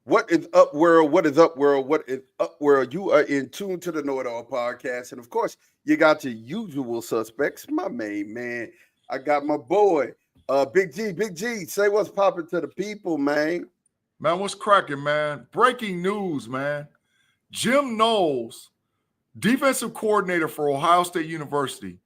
What is up, world? What is up, world? What is up, world? You are in tune to the Know It All podcast. And of course, you got your usual suspects. My main man. I got my boy, Big G. Big G, say what's popping to the people, man. Man, what's cracking, man? Breaking news, man. Jim Knowles, defensive coordinator for Ohio State University,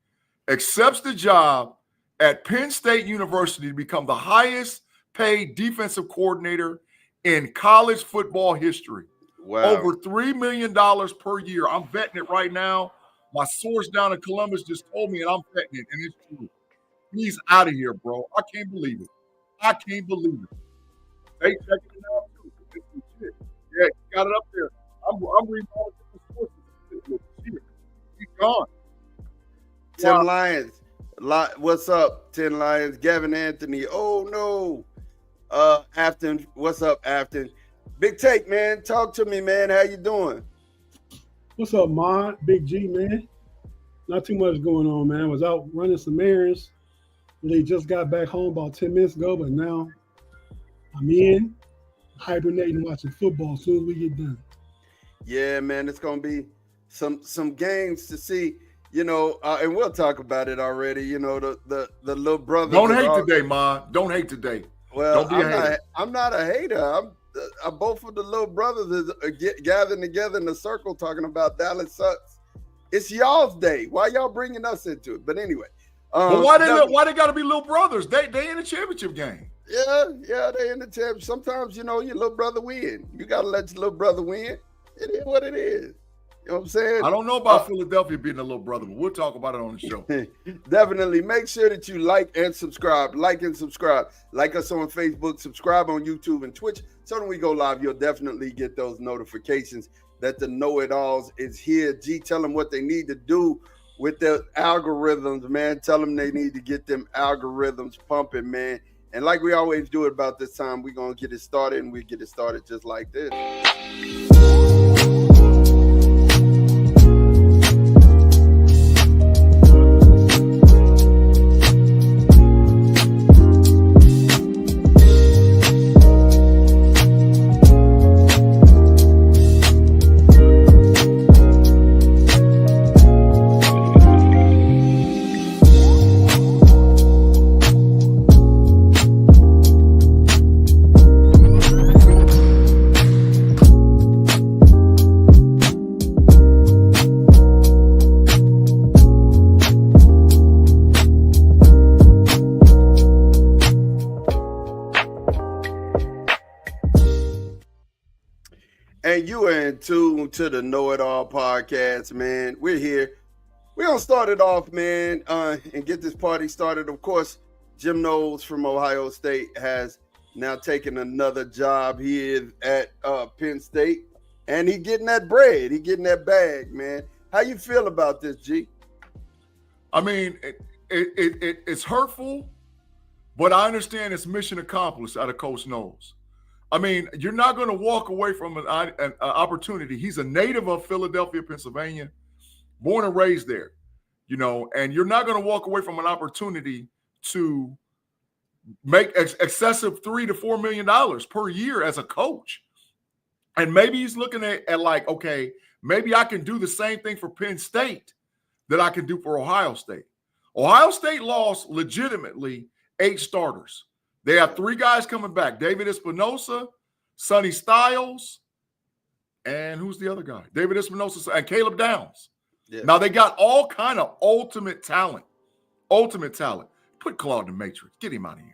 accepts the job at Penn State University to become the highest paid defensive coordinator in college football history. Wow. Over $3 million per year. I'm betting it right now. My source down in Columbus just told me, and I'm betting it, and it's true. He's out of here, bro. I can't believe it. I can't believe it. They checking it out too. It's legit. Yeah, he got it up there. I'm reading all the different sources. He's gone. Tim Wow. Lyons. What's up, 10 Lions? Gavin Anthony. Oh no. Afton, what's up, Afton? Big Tate, man. Talk to me, man. How you doing? What's up, Mod? Big G, man. Not too much going on, man. I was out running some errands. Really just got back home about 10 minutes ago, but now I'm in, hibernating, watching football as soon as we get done. Yeah, man. It's gonna be some games to see. You know, and we'll talk about it already. You know, the little brother. Don't hate today, Ma. Don't hate today. Well, Don't be a hater. I'm not a hater. Both of the little brothers are gathering together in a circle talking about Dallas sucks. It's y'all's day. Why y'all bringing us into it? But anyway. But why they got to be little brothers? They in the championship game. Yeah, they in the championship. Sometimes, you know, your little brother win. You got to let your little brother win. It is what it is. You know what I'm saying? I don't know about Philadelphia being a little brother, but we'll talk about it on the show. Definitely. Make sure that you like and subscribe. Like us on Facebook, subscribe on YouTube and Twitch. So when we go live, you'll definitely get those notifications that the KnoItAllz is here. G, tell them what they need to do with their algorithms, man. Tell them they need to get them algorithms pumping, man. And like we always do it about this time, we're going to get it started, and we get it started just like this. And you are in tune to the Know It All podcast, man. We're here. We're going to start it off, man, and get this party started. Of course, Jim Knowles from Ohio State has now taken another job. He is at Penn State, and he getting that bread. He getting that bag, man. How you feel about this, G? I mean, it's hurtful, but I understand it's mission accomplished out of Coach Knowles. I mean, you're not going to walk away from an opportunity. He's a native of Philadelphia, Pennsylvania, born and raised there, you know, and you're not going to walk away from an opportunity to make excessive $3 to $4 million per year as a coach. And maybe he's looking at like, okay, maybe I can do the same thing for Penn State that I can do for Ohio State. Ohio State lost legitimately 8 starters. They have 3 guys coming back: David Espinosa, Sonny Styles, and who's the other guy? David Espinosa and Caleb Downs. Yeah. Now they got all kind of ultimate talent. Put Claude in the Matrix. Get him out of here.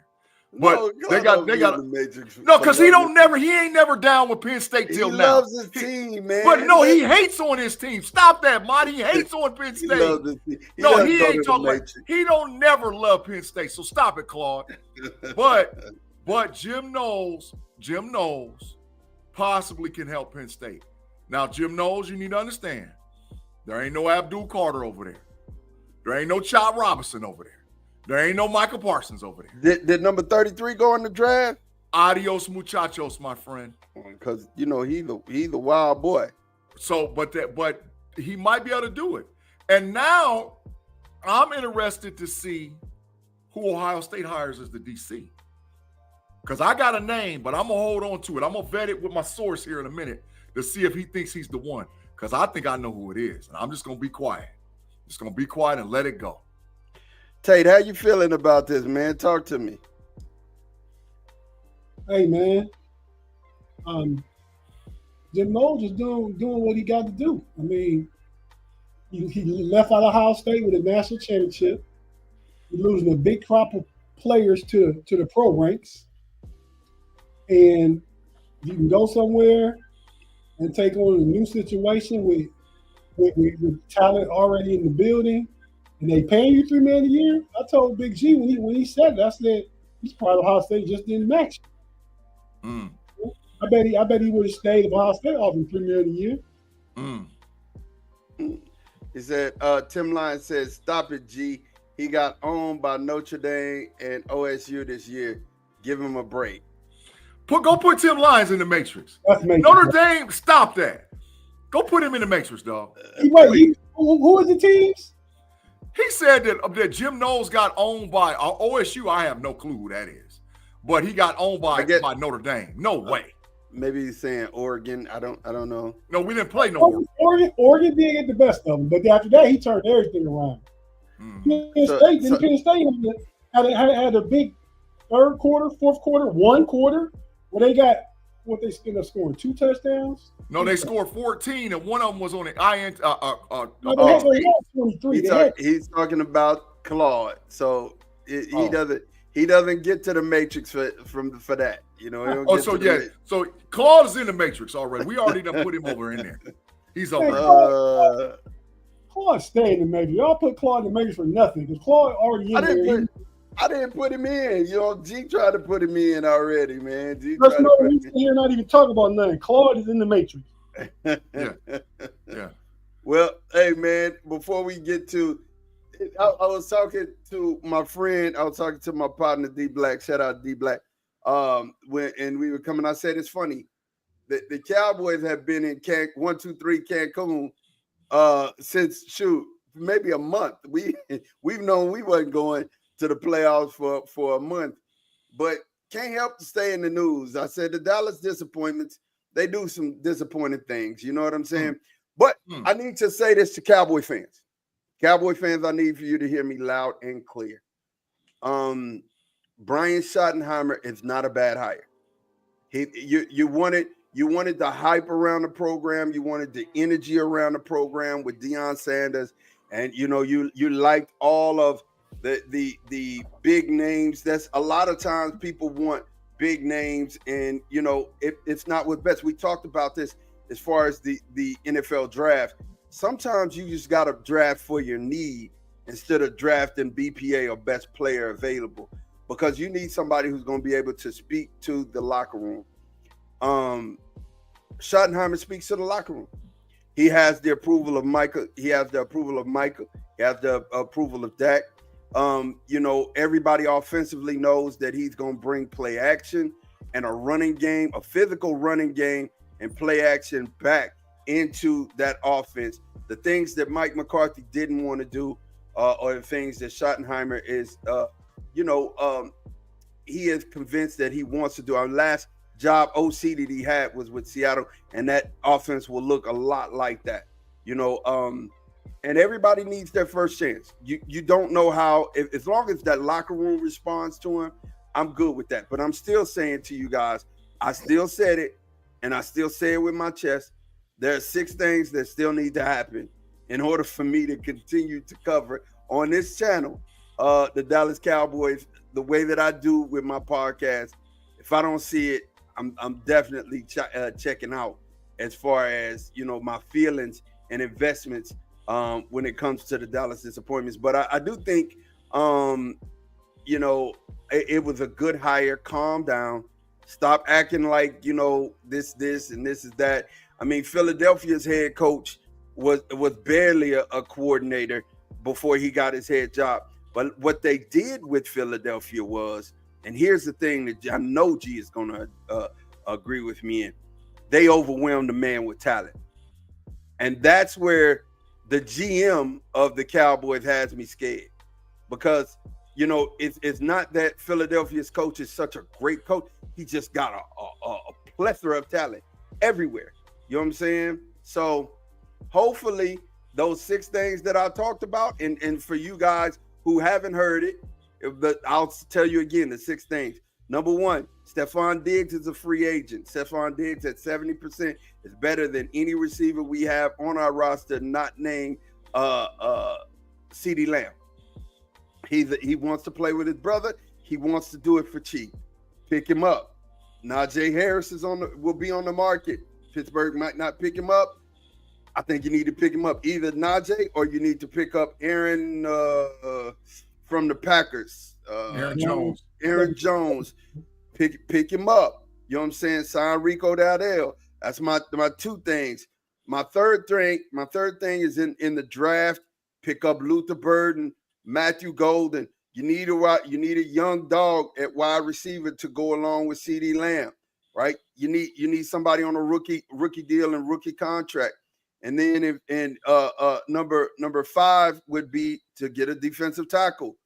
But no, they got the Matrix. No, because he ain't never down with Penn State till now. He loves his team, man. But no, he hates on his team. Stop that, Monty. He hates on Penn State. He ain't talking about. He don't never love Penn State. So stop it, Claude. But Jim Knowles possibly can help Penn State. Now, Jim Knowles, you need to understand, there ain't no Abdul Carter over there. There ain't no Chop Robinson over there. There ain't no Michael Parsons over there. Did number 33 go in the draft? Adios, muchachos, my friend. Because you know he's the wild boy. So, but he might be able to do it. And now I'm interested to see who Ohio State hires as the DC. Because I got a name, but I'm going to hold on to it. I'm going to vet it with my source here in a minute to see if he thinks he's the one. Because I think I know who it is. And I'm just going to be quiet. Just going to be quiet and let it go. Tate, how you feeling about this, man? Talk to me. Hey, man. Jim Knowles is doing what he got to do. I mean, he left out of Ohio State with a national championship. He's losing a big crop of players to the pro ranks. And you can go somewhere and take on a new situation with talent already in the building, and they paying you $3 million a year. I told Big-G when he said that, I said he's probably Ohio State just didn't match. I bet he would have stayed if Ohio State offered $3 million a year. He said, Tim Lyons says, "Stop it, G. He got owned by Notre Dame and OSU this year. Give him a break." Go put Tim Lyons in the Matrix. That's Matrix. Notre Dame, stop that. Go put him in the Matrix, dog. Who are the teams? He said that Jim Knowles got owned by OSU. I have no clue who that is. But he got owned by Notre Dame. No way. Maybe he's saying Oregon. I don't know. No, we didn't play no Oregon didn't get the best of them, but after that, he turned everything around. Penn State had a big third quarter, fourth quarter, one quarter where they got what they ended up scoring 2 touchdowns. No, they scored 14, and one of them was on the INT. He's talking about Claude, so he doesn't get to the Matrix for that. You know. So Claude is in the Matrix already. We already done put him over in there. He's over. Claude stayed in the Matrix. Y'all put Claude in the Matrix for nothing because Claude already in there. I didn't put him in. G tried to put him in already, man. Let's know he's here not even talking about nothing. Claude is in the Matrix. Yeah. Well, hey, man, before we get to I was talking to my friend. I was talking to my partner, D Black. Shout out D Black. And we were coming, I said, it's funny. The Cowboys have been in 1, 2, 3 Cancun since maybe a month. We've known we wasn't going to the playoffs for a month, but can't help to stay in the news. I said the Dallas disappointments, they do some disappointing things. You know what I'm saying? But I need to say this to Cowboy fans. Cowboy fans, I need for you to hear me loud and clear. Brian Schottenheimer is not a bad hire. You wanted the hype around the program. You wanted the energy around the program with Deion Sanders. And, you liked all of the big names. That's a lot of times people want big names, and it's not what's best. We talked about this as far as the NFL draft. Sometimes you just got to draft for your need instead of drafting BPA or best player available, because you need somebody who's going to be able to speak to the locker room. Schottenheimer speaks to the locker room. He has the approval of Micah. He has the approval of Dak. Everybody offensively knows that he's going to bring play action and a running game, a physical running game and play action back into that offense. The things that Mike McCarthy didn't want to do, or the things that Schottenheimer is, he is convinced that he wants to do. Our last job OC that he had was with Seattle, and that offense will look a lot like that, and everybody needs their first chance. You don't know how, as long as that locker room responds to him, I'm good with that. But I'm still saying to you guys, I still said it, and I still say it with my chest. There are 6 things that still need to happen in order for me to continue to cover on this channel the Dallas Cowboys the way that I do with my podcast. If I don't see it, I'm definitely checking out as far as my feelings and investments when it comes to the Dallas disappointments. But I do think it was a good hire. Calm down. Stop acting like this and this is that. I mean, Philadelphia's head coach was barely a coordinator before he got his head job. But what they did with Philadelphia was, and here's the thing that I know G is going to agree with me in, they overwhelmed the man with talent. And that's where the GM of the Cowboys has me scared, because, you know, it's not that Philadelphia's coach is such a great coach. He just got a plethora of talent everywhere. You know what I'm saying? So hopefully those 6 things that I talked about, and for you guys who haven't heard it, I'll tell you again the 6 things. Number 1, Stephon Diggs is a free agent. Stephon Diggs at 70% is better than any receiver we have on our roster not named CeeDee Lamb. He wants to play with his brother. He wants to do it for cheap. Pick him up. Najee Harris will be on the market. Pittsburgh might not pick him up. I think you need to pick him up, either Najee or you need to pick up Aaron from the Packers. Aaron Jones. Pick him up. You know what I'm saying? Sign Rico Dowdell. That's my 2 things. My third thing is in the draft. Pick up Luther Burden, Matthew Golden. You need a young dog at wide receiver to go along with CeeDee Lamb, right? You need somebody on a rookie deal and rookie contract. And then number 5 would be to get a defensive tackle.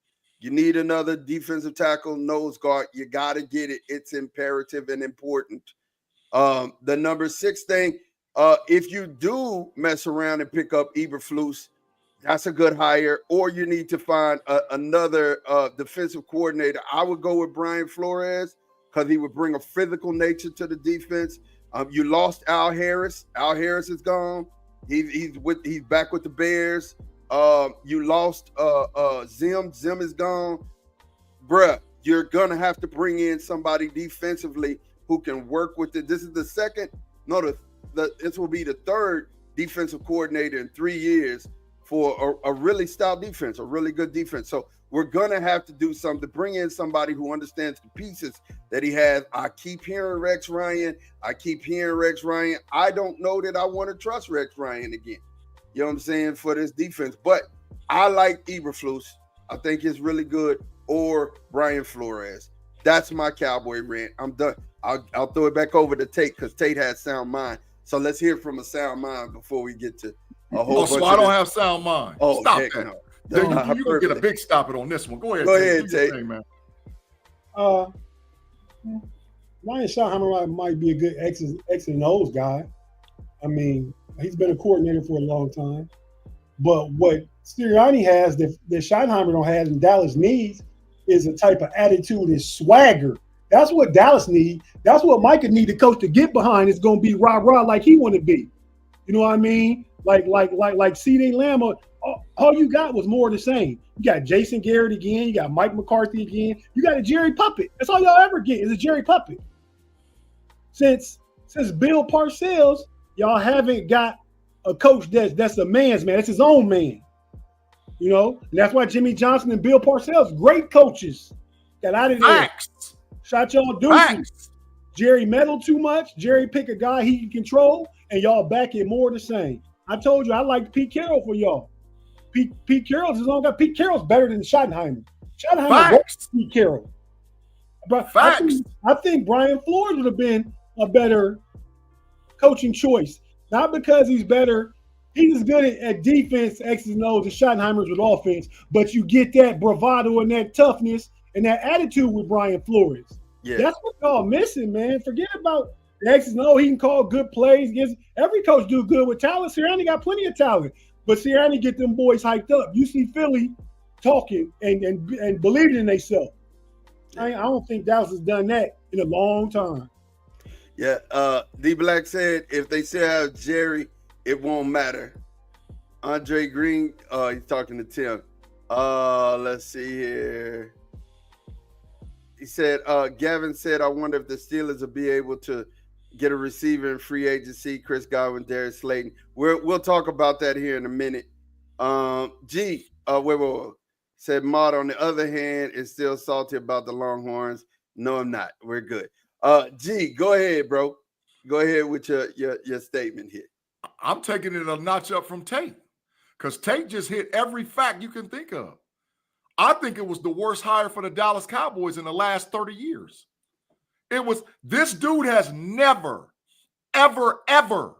You need another defensive tackle, nose guard. You got to get it. It's imperative and important. The number 6 thing, if you do mess around and pick up Eberflus, that's a good hire. Or you need to find another defensive coordinator. I would go with Brian Flores because he would bring a physical nature to the defense. You lost Al Harris. Al Harris is gone. He's back with the Bears. You lost Zim. Zim is gone. Bruh, you're gonna have to bring in somebody defensively who can work with it. This is this will be the 3rd defensive coordinator in 3 years for a really stout defense, a really good defense. So we're gonna have to do something to bring in somebody who understands the pieces that he has. I keep hearing Rex Ryan. I don't know that I want to trust Rex Ryan again. You know what I'm saying, for this defense. But I like Eberflus. I think it's really good. Or Brian Flores. That's my Cowboy rant. I'm done. I'll throw it back over to Tate because Tate has sound mind. So let's hear from a sound mind before we get to a whole bunch so I don't have sound mind. Oh, stop heck that. No. You're going to get a big stop it on this one. Go ahead, Tate. Thing, man. Ryan Schottenheimer might be a good X and O's guy. I mean, he's been a coordinator for a long time. But what Sirianni has that Schottenheimer don't have and Dallas needs is a type of attitude and swagger. That's what Dallas needs. That's what Micah need the coach to get behind. It's going to be rah-rah like he want to be. You know what I mean? Like CeeDee Lamb, all you got was more of the same. You got Jason Garrett again. You got Mike McCarthy again. You got a Jerry Puppet. That's all y'all ever get is a Jerry Puppet. Since Bill Parcells, y'all haven't got a coach that's a man's man. That's his own man. You know, and that's why Jimmy Johnson and Bill Parcells, great coaches, got out of there. Facts. Shot y'all deuces. Jerry meddled too much. Jerry pick a guy he can control, and y'all back it more the same. I told you I liked Pete Carroll for y'all. Pete Carroll's his own guy. Pete Carroll's better than Schottenheimer. Schottenheimer works Pete Carroll. But I think Brian Flores would have been a better coaching choice. Not because he's better. He's as good at defense, X's and O's, and Schottenheimer's with offense. But you get that bravado and that toughness and that attitude with Brian Flores. Yeah. That's what y'all missing, man. Forget about the X's and O's. He can call good plays. Every coach do good with talent. Sirianni got plenty of talent. But Sirianni get them boys hyped up. You see Philly talking and believing in themselves. I don't think Dallas has done that in a long time. Yeah, D Black said if they still have Jerry, it won't matter. Andre Green, he's talking to Tim. Let's see here. He said, Gavin said, I wonder if the Steelers will be able to get a receiver in free agency, Chris Godwin, Darius Slayton. We'll talk about that here in a minute. Wait. Said Mott, on the other hand, is still salty about the Longhorns. No, I'm not. We're good. G, go ahead, bro. Go ahead with your statement here. I'm taking it a notch up from Tate because Tate just hit every fact you can think of. I think it was the worst hire for the Dallas Cowboys in the last 30 years. This dude has never, ever, ever,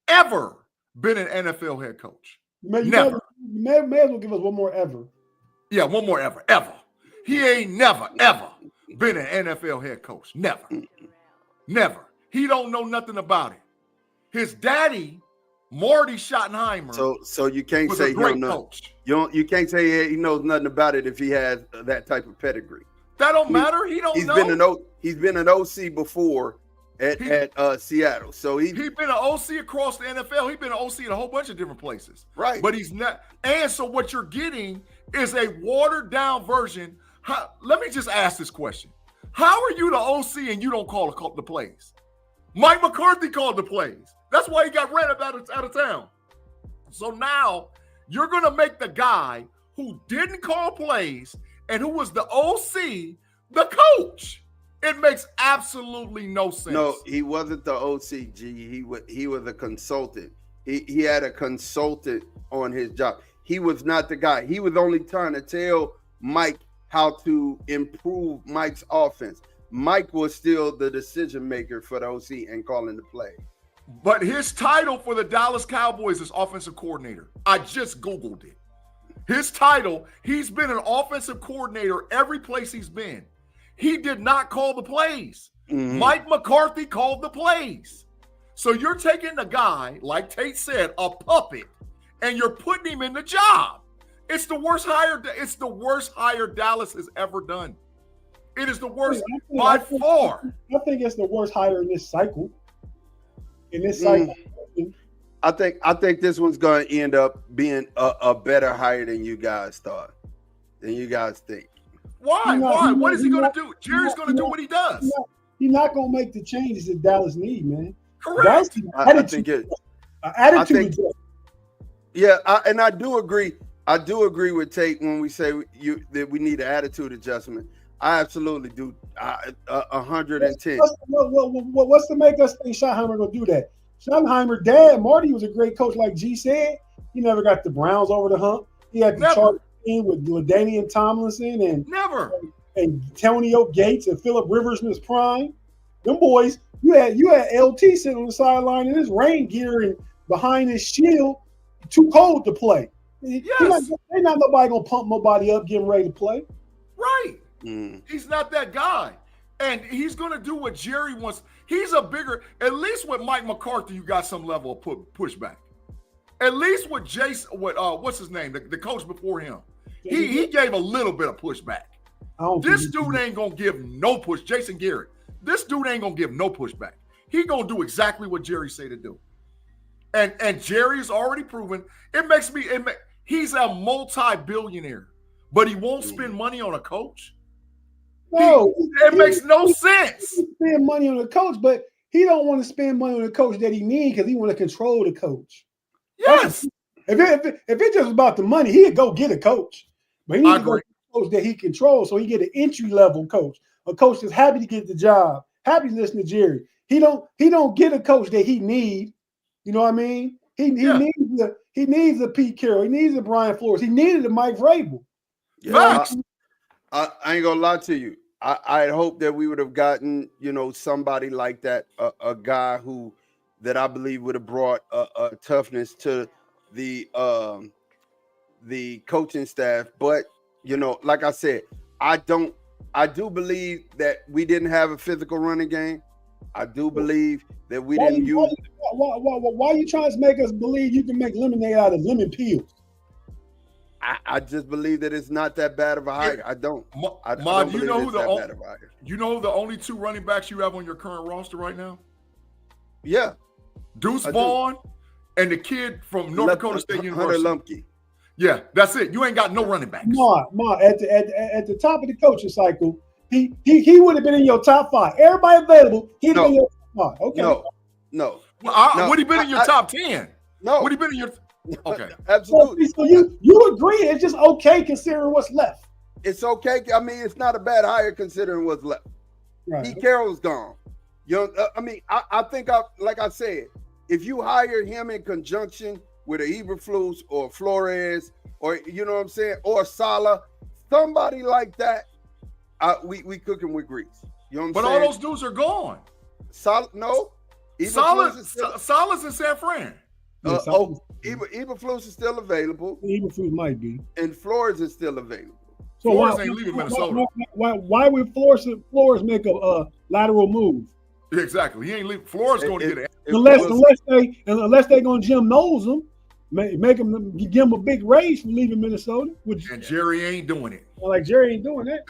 ever been an NFL head coach. Never. May as well give us one more ever. Yeah, one more ever. He ain't never, ever been an NFL head coach. Never. Never. He don't know nothing about it. His daddy, Marty Schottenheimer, so you can't was say a great coach. You can't say he knows nothing about it if he has that type of pedigree. That don't matter. He don't know. He's been an OC before at Seattle. So he's been an OC across the NFL. He's been an OC at a whole bunch of different places. Right. But he's not. And so what you're getting is a watered down version. Let me just ask this question. How are you the OC and you don't call the plays? Mike McCarthy called the plays. That's why he got ran out of town. So now you're going to make the guy who didn't call plays and who was the OC the coach. It makes absolutely no sense. No, he wasn't the OC, G. He was a consultant. He had a consultant on his job. He was not the guy. He was only trying to tell Mike how to improve Mike's offense. Mike was still the decision maker for the OC and calling the play. But his title for the Dallas Cowboys is offensive coordinator. I just Googled it. His title, he's been an offensive coordinator every place he's been. He did not call the plays. Mm-hmm. Mike McCarthy called the plays. So you're taking the guy, like Tate said, a puppet, and you're putting him in the job. It's the worst hire. It's the worst hire Dallas has ever done. It is the worst by far. I think it's the worst hire in this cycle. I think this one's going to end up being a better hire than you guys thought, than you guys think. Why? What is he going to do? Jerry's going to do what he does. He's not going to make the changes that Dallas need, man. Correct. I think it. Attitude. Yeah, I do agree. I do agree with Tate when we say that we need an attitude adjustment. I absolutely do. 110. What's to make us think Schottenheimer will do that? Schottenheimer, dad, Marty was a great coach, like G said. He never got the Browns over the hump. He had the Chargers team with LaDainian Tomlinson and Antonio Gates and Phillip Rivers in his prime. Them boys, you had LT sitting on the sideline in his rain gear and behind his shield, too cold to play. Yes. Ain't not nobody gonna pump nobody up getting ready to play. Right. He's not that guy. And he's going to do what Jerry wants. He's a bigger, at least with Mike McCarthy, you got some level of pushback. At least with Jason, what's his name? The coach before him. He gave a little bit of pushback. This dude ain't going to give no push. Jason Garrett. This dude ain't going to give no pushback. He going to do exactly what Jerry say to do. And Jerry's already proven. He's a multi-billionaire, but he won't spend money on a coach. No, it makes no sense. He spend money on the coach, but he don't want to spend money on the coach that he needs because he want to control the coach. Yes. If it's just about the money, he'd go get a coach. But he needs to go get a coach that he controls, so he get an entry level coach, a coach that's happy to get the job, happy to listen to Jerry. He don't get a coach that he need. You know what I mean? He needs a Pete Carroll. He needs a Brian Flores. He needed a Mike Vrabel. Yeah. I ain't gonna lie to you. I had hoped that we would have gotten, somebody like that, a guy that I believe would have brought a toughness to the coaching staff. But like I said, I do believe that we didn't have a physical running game. I do believe that we didn't use. Why are you trying to make us believe you can make lemonade out of lemon peels? I just believe that it's not that bad of a hire. I don't. You know who the only two running backs you have on your current roster right now? Yeah. Deuce Vaughn and the kid from North Dakota State University. Hunter Lumpke. Yeah, that's it. You ain't got no running backs. Ma, at the top of the coaching cycle, he would have been in your top 5. Everybody available, he'd been in your top 5. Okay. No. Would he been in your top 10? No. Would he been in your Okay. Absolutely. So you agree it's just okay considering what's left. It's okay. I mean, it's not a bad hire considering what's left. Right. Pete Carroll's gone. I think like I said, if you hire him in conjunction with a Eberflus or Flores or or Saleh, somebody like that, we cooking with grease. You know what I'm saying? But all those dudes are gone. Saleh's in San Fran. Eberflus is still available. Eberflus might be. And Flores is still available. So Flores ain't leaving Minnesota. Why would Flores make a lateral move? Exactly. He ain't leaving. Flores going to get it. Unless they gonna Jim Knowles him, make him give him a big raise for leaving Minnesota. And Jerry ain't doing it. Like Jerry ain't doing that.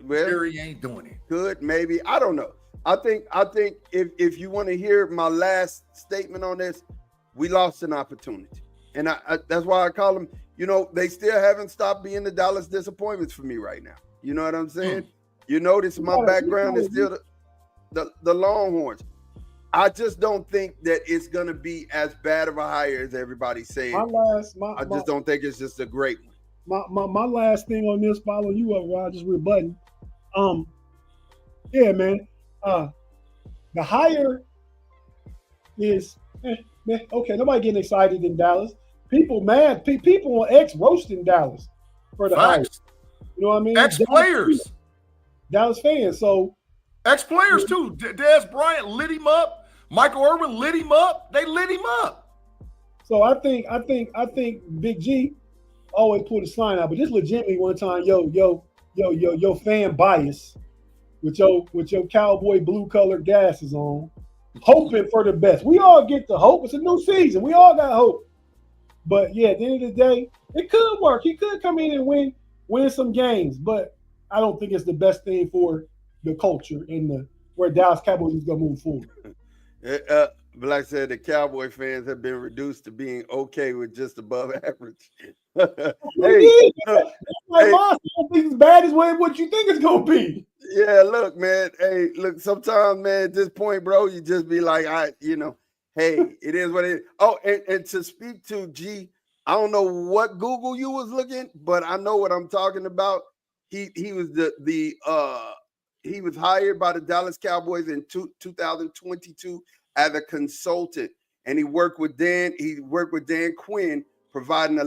Jerry ain't doing it. Good, maybe. I don't know. I think if you want to hear my last statement on this, we lost an opportunity. And that's why I call them, they still haven't stopped being the Dallas disappointments for me right now. You know what I'm saying? You notice my background is still the Longhorns. I just don't think that it's going to be as bad of a hire as everybody's saying. I just don't think it's just a great one. My last thing on this, following you up, Rod, just rebutting. Yeah, man. The hire is okay. Nobody getting excited in Dallas. People mad. People on X roasting Dallas for the hire. You know what I mean? Ex-players. Dallas fans. So ex-players too. Dez Bryant lit him up. Michael Irvin lit him up. They lit him up. So I think Big G always put a sign out, but just legitimately one time, yo, fan bias with your cowboy blue colored glasses on, hoping for the best. We all get the hope. It's a new season. We all got hope. But yeah, at the end of the day, it could work. He could come in and win some games, but I don't think it's the best thing for the culture and where Dallas Cowboys is gonna move forward. Black said the Cowboy fans have been reduced to being okay with just above average. I don't think it's bad as what you think it's gonna be. Yeah, look, man. Hey, look, sometimes, man, at this point, bro, you just be like, hey, it is what it is. Oh, and to speak to G, I don't know what Google you was looking, but I know what I'm talking about. He was he was hired by the Dallas Cowboys in 2022 as a consultant, and he worked with Dan Quinn, providing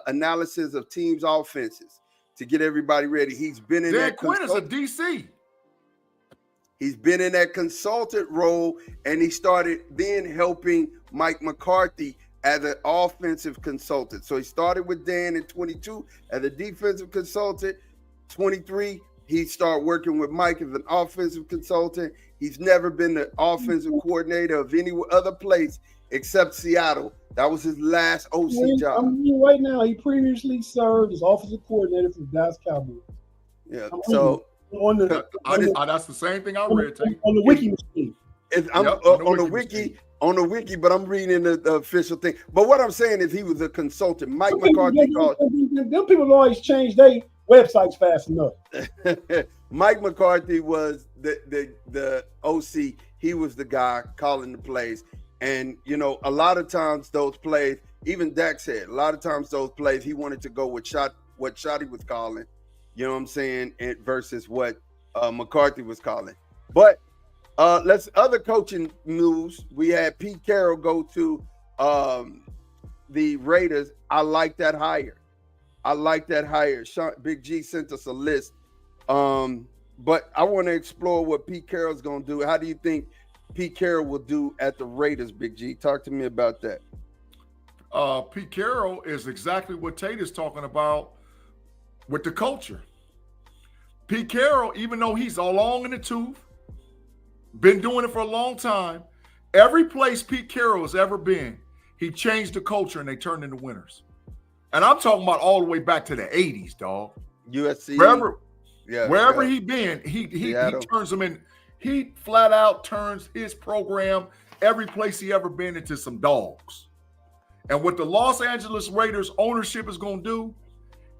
analysis of teams' offenses to get everybody ready. He's been in Dan Quinn is a DC. He's been in that consultant role, and he started then helping Mike McCarthy as an offensive consultant. So he started with Dan in 22 as a defensive consultant. 23, he started working with Mike as an offensive consultant. He's never been the offensive coordinator of any other place except Seattle. That was his last OC job. Right now, he previously served as offensive coordinator for the Dallas Cowboys. Yeah, so that's the same thing I read. On the wiki machine. On the wiki, but I'm reading the official thing. But what I'm saying is he was a consultant. Mike McCarthy called. Them people always change their websites fast enough. Mike McCarthy was the OC. He was the guy calling the plays. And, a lot of times those plays, even Dak said, a lot of times those plays, he wanted to go with what Shotty was calling, you know what I'm saying, versus what McCarthy was calling. But other coaching news. We had Pete Carroll go to the Raiders. I like that hire. Sean Big G sent us a list. But I want to explore what Pete Carroll's going to do. How do you think Pete Carroll will do at the Raiders, Big G? Talk to me about that. Pete Carroll is exactly what Tate is talking about with the culture. Pete Carroll, even though he's all long in the tooth, been doing it for a long time, every place Pete Carroll has ever been, he changed the culture and they turned into winners. And I'm talking about all the way back to the 80s, dog. USC. Wherever he been, he turns them in. He flat out turns his program, every place he ever been, into some dogs. And what the Los Angeles Raiders ownership is going to do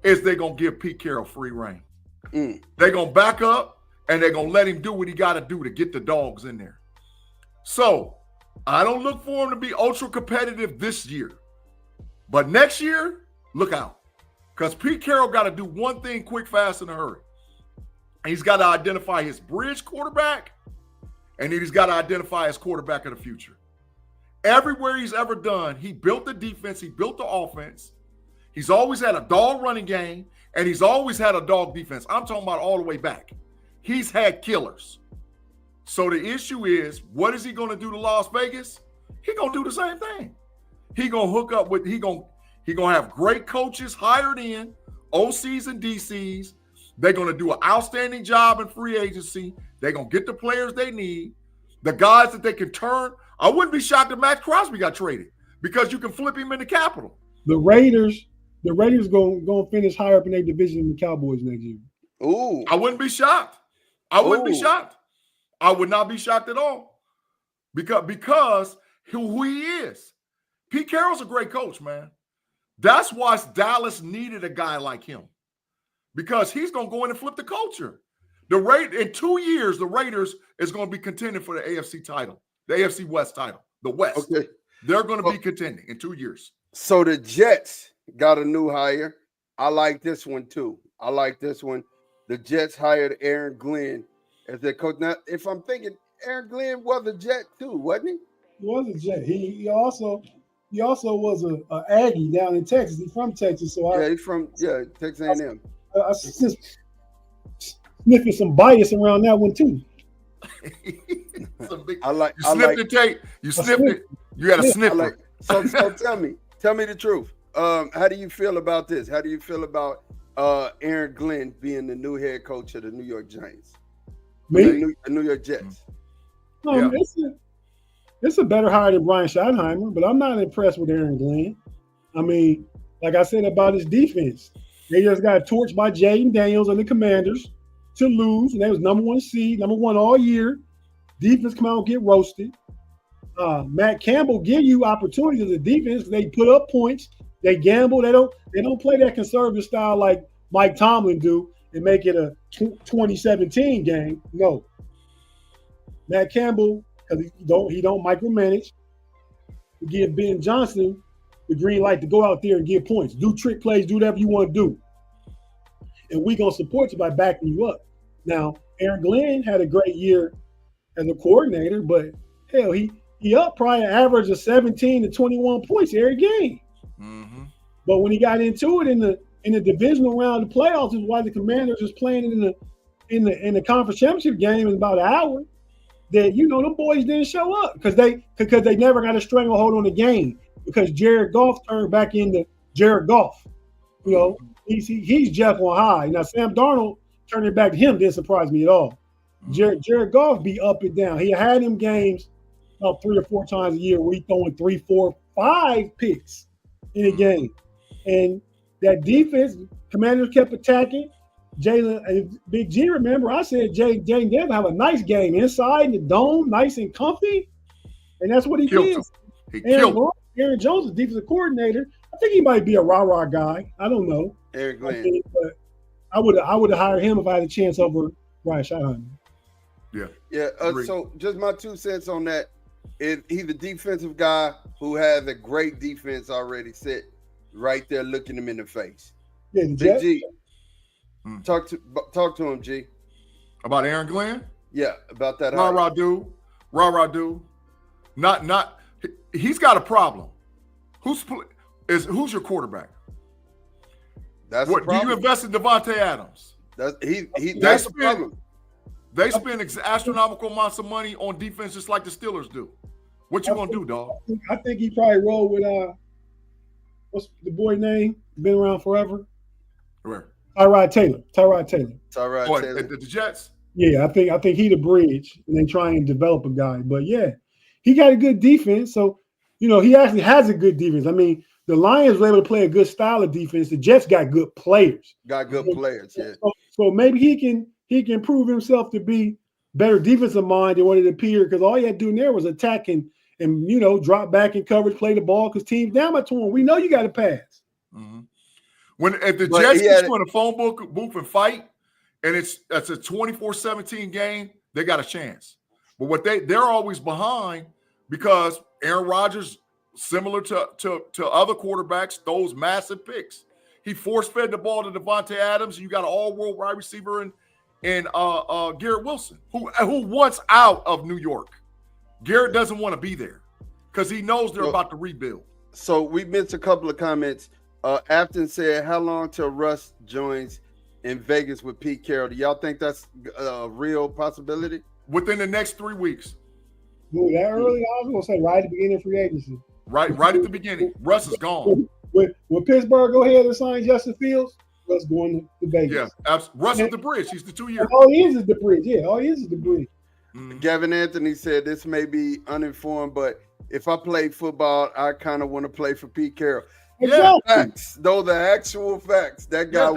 is they're going to give Pete Carroll free reign. They're going to back up and they're going to let him do what he got to do to get the dogs in there. So I don't look for him to be ultra competitive this year. But next year, look out. Because Pete Carroll got to do one thing quick, fast, in a hurry. He's got to identify his bridge quarterback, and then he's got to identify his quarterback of the future. Everywhere he's ever done, he built the defense, he built the offense. He's always had a dog running game, and he's always had a dog defense. I'm talking about all the way back. He's had killers. So the issue is, what is he going to do to Las Vegas? He's going to do the same thing. He's going to hook up with, he's going to have great coaches hired in, OCs and DCs, They're going to do an outstanding job in free agency. They're going to get the players they need, the guys that they can turn. I wouldn't be shocked if Max Crosby got traded because you can flip him into capital. The Raiders going to finish higher up in their division than the Cowboys next year. Ooh. I wouldn't be shocked. I wouldn't be shocked. I would not be shocked at all because who he is. Pete Carroll's a great coach, man. That's why Dallas needed a guy like him because he's going to go in and flip the culture. In 2 years, the Raiders is going to be contending for the AFC title, the AFC West title, the West. Okay. They're going to be contending in 2 years. So the Jets got a new hire. I like this one too. I like this one. The Jets hired Aaron Glenn as their coach. Now, if I'm thinking, Aaron Glenn was a Jet too, wasn't he? He was a Jet. He also was a Aggie down in Texas. He's from Texas, so he's from Texas A&M. I just sniffing some bias around that one too. You sniffed it, Tate. You sniffed it. You got a sniffer. So tell me the truth. How do you feel about this? How do you feel about Aaron Glenn being the new head coach of the New York Giants? The New York Jets. It's a better hire than Brian Schottenheimer, but I'm not impressed with Aaron Glenn. I mean, like I said about his defense, they just got torched by Jaden Daniels and the Commanders to lose, and they was number 1 seed, number 1 all year. Defense come out and get roasted. Matt Campbell give you opportunities as a defense. They put up points. They gamble. They don't play that conservative style like Mike Tomlin do and make it a 2017 game. No. Matt Campbell, because he don't micromanage, give Ben Johnson the green light to go out there and give points. Do trick plays, do whatever you want to do. And we're going to support you by backing you up. Now, Aaron Glenn had a great year as a coordinator, but hell, he up probably an average of 17 to 21 points every game. Mm-hmm. But when he got into it in the divisional round of the playoffs, is why the Commanders was playing in the conference championship game in about an hour. That the boys didn't show up because they never got a stranglehold on the game because Jared Goff turned back into Jared Goff. He's Jekyll and Hyde. Now Sam Darnold turning back to him didn't surprise me at all. Jared Goff be up and down. He had him games about 3 or 4 times a year where he throwing 3, 4, 5 picks in a game. And that defense, Commanders kept attacking. Jalen Big-G, remember I said Jalen Daniels have a nice game inside in the dome, nice and comfy, and that's what he did. Aaron Jones is defensive coordinator. I think he might be a rah-rah guy. I don't know. Aaron Glenn. But I would have hired him if I had a chance over Brian Schottenheimer. Yeah. So just my 2 cents on that. He's a defensive guy who has a great defense already set right there, looking him in the face. Yeah, Big G. Talk to him, G. About Aaron Glenn? Yeah, about that. Rah-rah dude. Not. He's got a problem. Who's your quarterback? That's what. Do you invest in Devontae Adams? That's the problem. They spend astronomical amounts of money on defense just like the Steelers do. What you gonna do, dog? I think he probably rolled with what's the boy name? Been around forever. Where? Tyrod Taylor. Taylor. The Jets? Yeah, I think he the bridge, and they try and develop a guy. But yeah, he got a good defense. So, he actually has a good defense. I mean, the Lions were able to play a good style of defense. The Jets got good players. Yeah. So maybe he can prove himself to be better defensive mind than what it appeared, because all he had to do in there was attack and drop back in coverage, play the ball, because teams down by 20. We know you got to pass. Mm-hmm. If the Jets just win a phone booth and fight, and that's a 24-17 game, they got a chance. But they're always behind because Aaron Rodgers, similar to other quarterbacks, throws massive picks. He force-fed the ball to Devontae Adams. You got an all-world wide receiver in Garrett Wilson, who wants out of New York. Garrett doesn't want to be there because he knows they're about to rebuild. So we missed a couple of comments. Afton said, how long till Russ joins in Vegas with Pete Carroll? Do y'all think that's a real possibility? Within the next 3 weeks. Dude, that early? I was going to say right at the beginning of free agency. Right at the beginning. Russ is gone. Will Pittsburgh go ahead and sign Justin Fields? Russ going to Vegas. Yeah, Russ is the bridge. He's the 2 year. All he is the bridge. Yeah, all he is the bridge. Gavin Anthony said this may be uninformed, but if I play football, I kind of want to play for Pete Carroll. Exactly. Facts. Those are actual facts. That guy,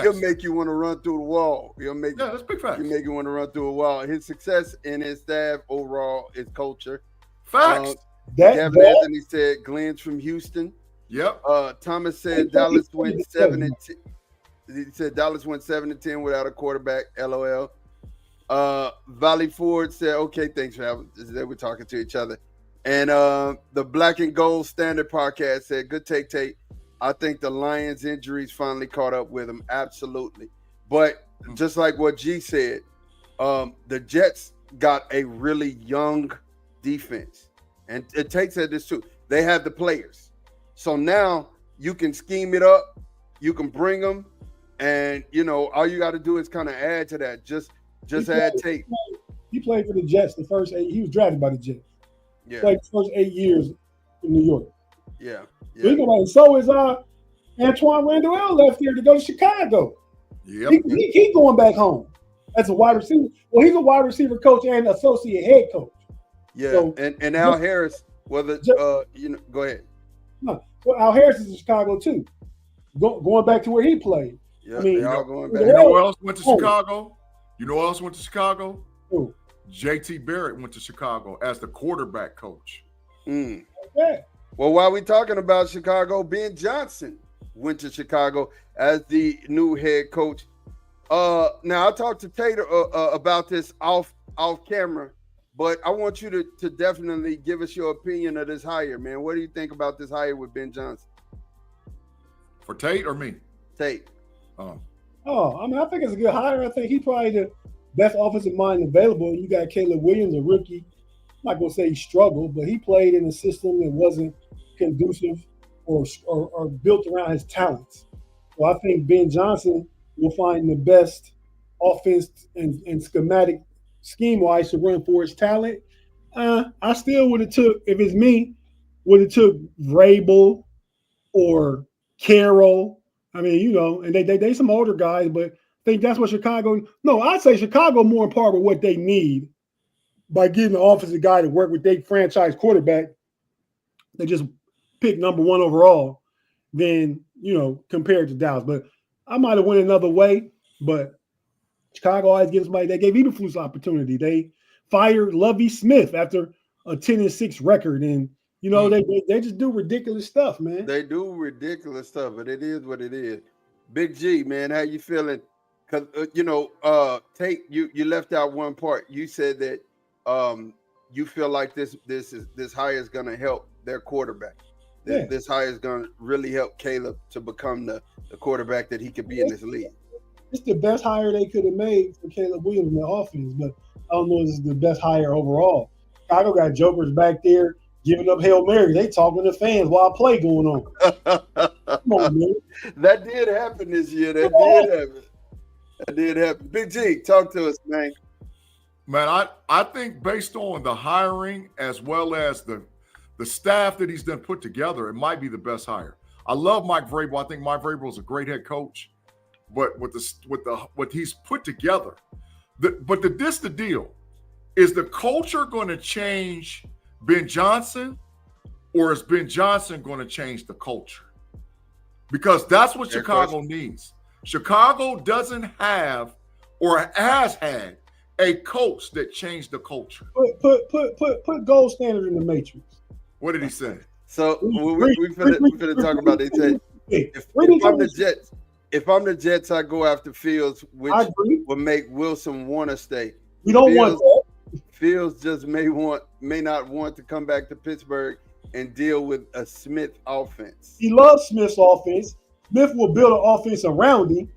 he'll make you want to run through the wall. That's big facts. He'll make you want to run through a wall. His success and his staff overall is culture. Facts. Gavin Anthony said Glenn's from Houston. Yep. Thomas said Dallas went 7-10. He said Dallas went 7-10 without a quarterback. LOL. Valley Ford said, "Okay, thanks for having." They were talking to each other. And the Black and Gold Standard podcast said, "Good take, Tate. I think the Lions' injuries finally caught up with them. Absolutely. But just like what G said, the Jets got a really young defense. And Tate said this too. They have the players. So now you can scheme it up. You can bring them. And, all you got to do is kind of add to that. Just add Tate. He played for the Jets the first 8. He was drafted by the Jets. Yeah. Played the first 8 years in New York. Yeah. So is Antoine Randall left here to go to Chicago. Yep. He going back home as a wide receiver. Well, he's a wide receiver coach and associate head coach. Yeah. So, and Al Harris, go ahead. No, well, Al Harris is in Chicago too. Going back to where he played. Yeah, they all going back. You know who else went to Chicago? Who? JT Barrett went to Chicago as the quarterback coach. Yeah. Well, while we talking about Chicago, Ben Johnson went to Chicago as the new head coach. Now I talked to Tate about this off camera, but I want you to definitely give us your opinion of this hire, man. What do you think about this hire with Ben Johnson? For Tate or me? Tate. I think it's a good hire. I think he's probably the best offensive mind available. You got Caleb Williams, a rookie. I'm not going to say he struggled, but he played in a system that wasn't conducive or built around his talents. So I think Ben Johnson will find the best offense and schematic scheme-wise to run for his talent. I still would have took Vrabel or Carroll. I mean, and they some older guys, but I think that's what Chicago. No, I'd say Chicago more in part with what they need by getting the offensive guy to work with their franchise quarterback. They just pick number 1 overall than, compared to Dallas. But I might have went another way, but Chicago always gives somebody. They gave Eberflus opportunity. They fired Lovie Smith after a 10-6 record, and they just do ridiculous stuff, man. They do ridiculous stuff, but it is what it is. Big G, man, how you feeling? Because Tate, you left out one part. You said that you feel like this hire is going to help their quarterback. This hire is going to really help Caleb to become the quarterback that he could be in this league. It's the best hire they could have made for Caleb Williams in the offense, but I don't know if it's the best hire overall. Chicago got jokers back there giving up Hail Mary. They talking to fans while play going on. Come on, man. That did happen this year. That did happen. Big G, talk to us, man. Man, I think based on the hiring as well as the staff that he's done put together, it might be the best hire. I love Mike Vrabel. I think Mike Vrabel is a great head coach, but with what he's put together, the deal is the culture going to change Ben Johnson, or is Ben Johnson going to change the culture? Because that's what Chicago needs. Chicago doesn't have or has had a coach that changed the culture. Put gold standard in the matrix. What did he say? So we finna talk about it. If I'm the Jets, I go after Fields, which would make Wilson want to stay. We don't want that. Fields just may not want to come back to Pittsburgh and deal with a Smith offense. He loves Smith's offense. Smith will build an offense around him.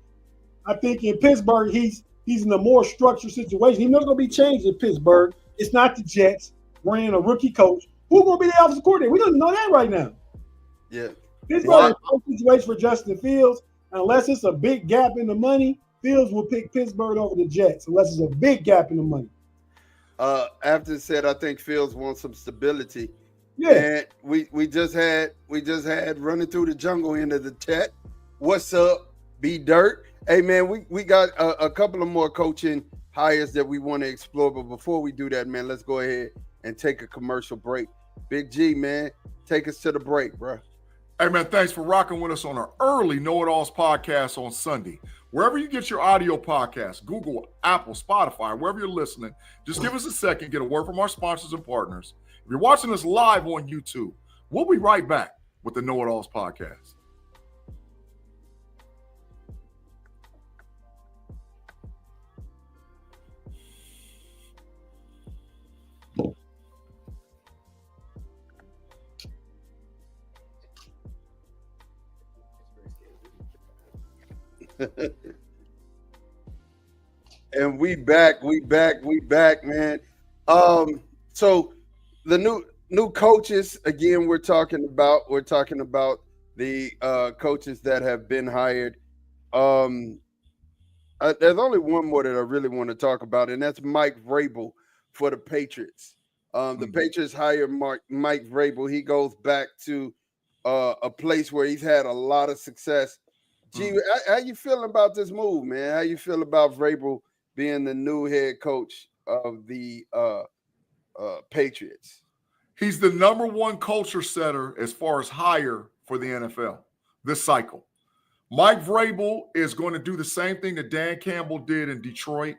I think in Pittsburgh, he's in a more structured situation. He's not going to be changed in Pittsburgh. It's not the Jets bringing a rookie coach. Who's going to be the offensive coordinator? We don't know that right now. Yeah. Pittsburgh is no situation for Justin Fields. Unless it's a big gap in the money, Fields will pick Pittsburgh over the Jets unless it's a big gap in the money. After said, I think Fields wants some stability. Yeah. And we just had running through the jungle end of the chat. What's up, B Dirt. Hey man, we got a couple of more coaching hires that we want to explore, but before we do that, man, let's go ahead and take a commercial break. Big G, man, take us to the break, bro. Hey man, thanks for rocking with us on our early KnoItAllz podcast on Sunday. Wherever you get your audio podcasts, Google, Apple, Spotify, wherever you're listening, just give us a second, get a word from our sponsors and partners. If you're watching us live on YouTube, we'll be right back with the KnoItAllz podcast. And we back, man. So the new coaches, again, we're talking about the coaches that have been hired. There's only one more that I really want to talk about, and that's Mike Vrabel for the Patriots. The Patriots hired Mike Vrabel. He goes back to a place where he's had a lot of success. Gee, how you feeling about this move, man? How you feel about Vrabel being the new head coach of the Patriots? He's the number one culture setter as far as hire for the NFL this cycle. Mike Vrabel is going to do the same thing that Dan Campbell did in Detroit.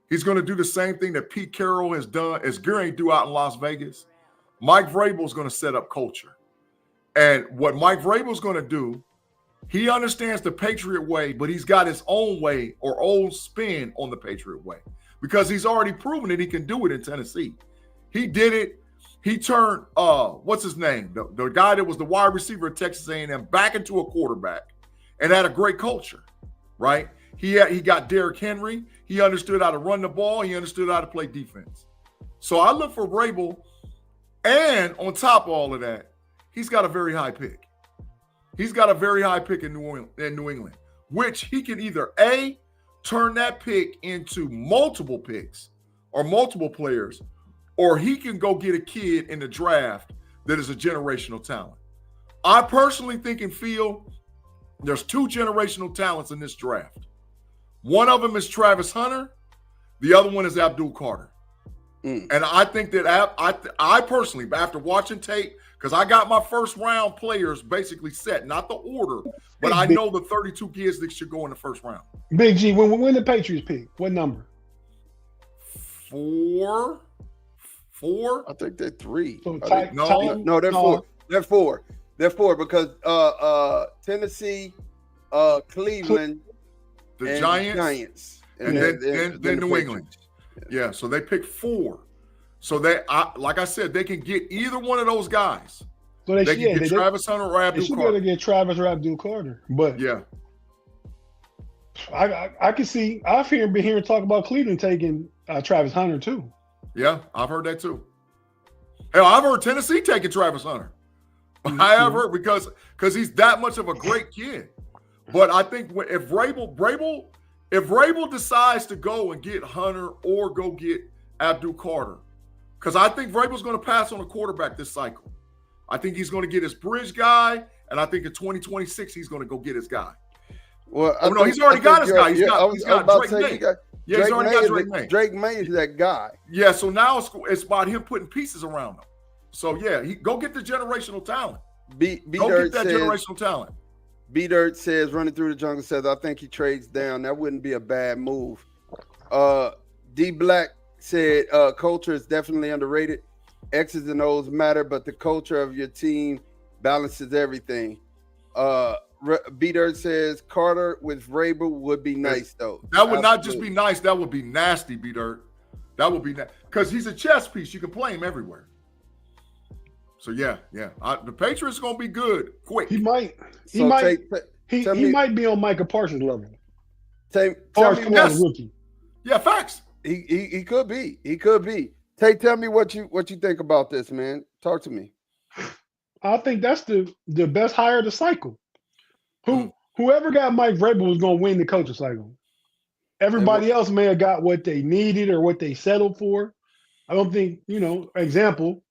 He's going to do the same thing that Pete Carroll has done, as Gary do out in Las Vegas. Mike Vrabel is going to set up culture. And what Mike Vrabel is going to do, he understands the Patriot way, but he's got his own way or own spin on the Patriot way because he's already proven that he can do it in Tennessee. He did it. He turned, what's his name? The guy that was the wide receiver at Texas A&M back into a quarterback and had a great culture, right? He got Derrick Henry. He understood how to run the ball. He understood how to play defense. So I look for Vrabel, and on top of all of that, he's got a very high pick. He's got a very high pick in New England, which he can either A, turn that pick into multiple picks or multiple players, or he can go get a kid in the draft that is a generational talent. I personally think and feel there's two generational talents in this draft. One of them is Travis Hunter. The other one is Abdul Carter. And I think that I personally, after watching tape, because I got my first round players basically set, not the order, but I know the 32 kids that should go in the first round. Big G, when the Patriots pick, what number? 4. I think they're 3. So no, they're 4. They're 4 because Tennessee, Cleveland, the Giants, and then New England. Yeah, so they picked 4. So like I said, they can get either one of those guys. So they can get Travis Hunter or Abdul Carter. They should be able to get Travis or Abdul Carter. But yeah, I can see. I've been hearing talk about Cleveland taking Travis Hunter too. Yeah, I've heard that too. Hell, I've heard Tennessee taking Travis Hunter. I have heard because he's that much of a great kid. But I think if Vrabel decides to go and get Hunter or go get Abdul Carter, because I think Vrabel's going to pass on a quarterback this cycle. I think he's going to get his bridge guy, and I think in 2026 he's going to go get his guy. Well, he's already got his guy. He's got Drake May. He's already got Drake May. Drake May is that guy. Yeah, so now it's about him putting pieces around him. So yeah, go get the generational talent. Go get that generational talent. B-Dirt says, running through the jungle says, I think he trades down. That wouldn't be a bad move. D Black said, culture is definitely underrated. X's and O's matter, but the culture of your team balances everything. B-Dirt says, Carter with Vrabel would be nice, though. That would not just be nice. That would be nasty, B-Dirt. That would be because he's a chess piece. You can play him everywhere. So yeah. The Patriots are gonna be good quick. He might be on Micah Parsons level. Rookie. Yeah, facts. He could be. He could be. Tell me what you think about this, man. Talk to me. I think that's the best hire of the cycle. Whoever got Mike Vrabel was gonna win the coaching cycle. Everybody else may have got what they needed or what they settled for. I don't think, example,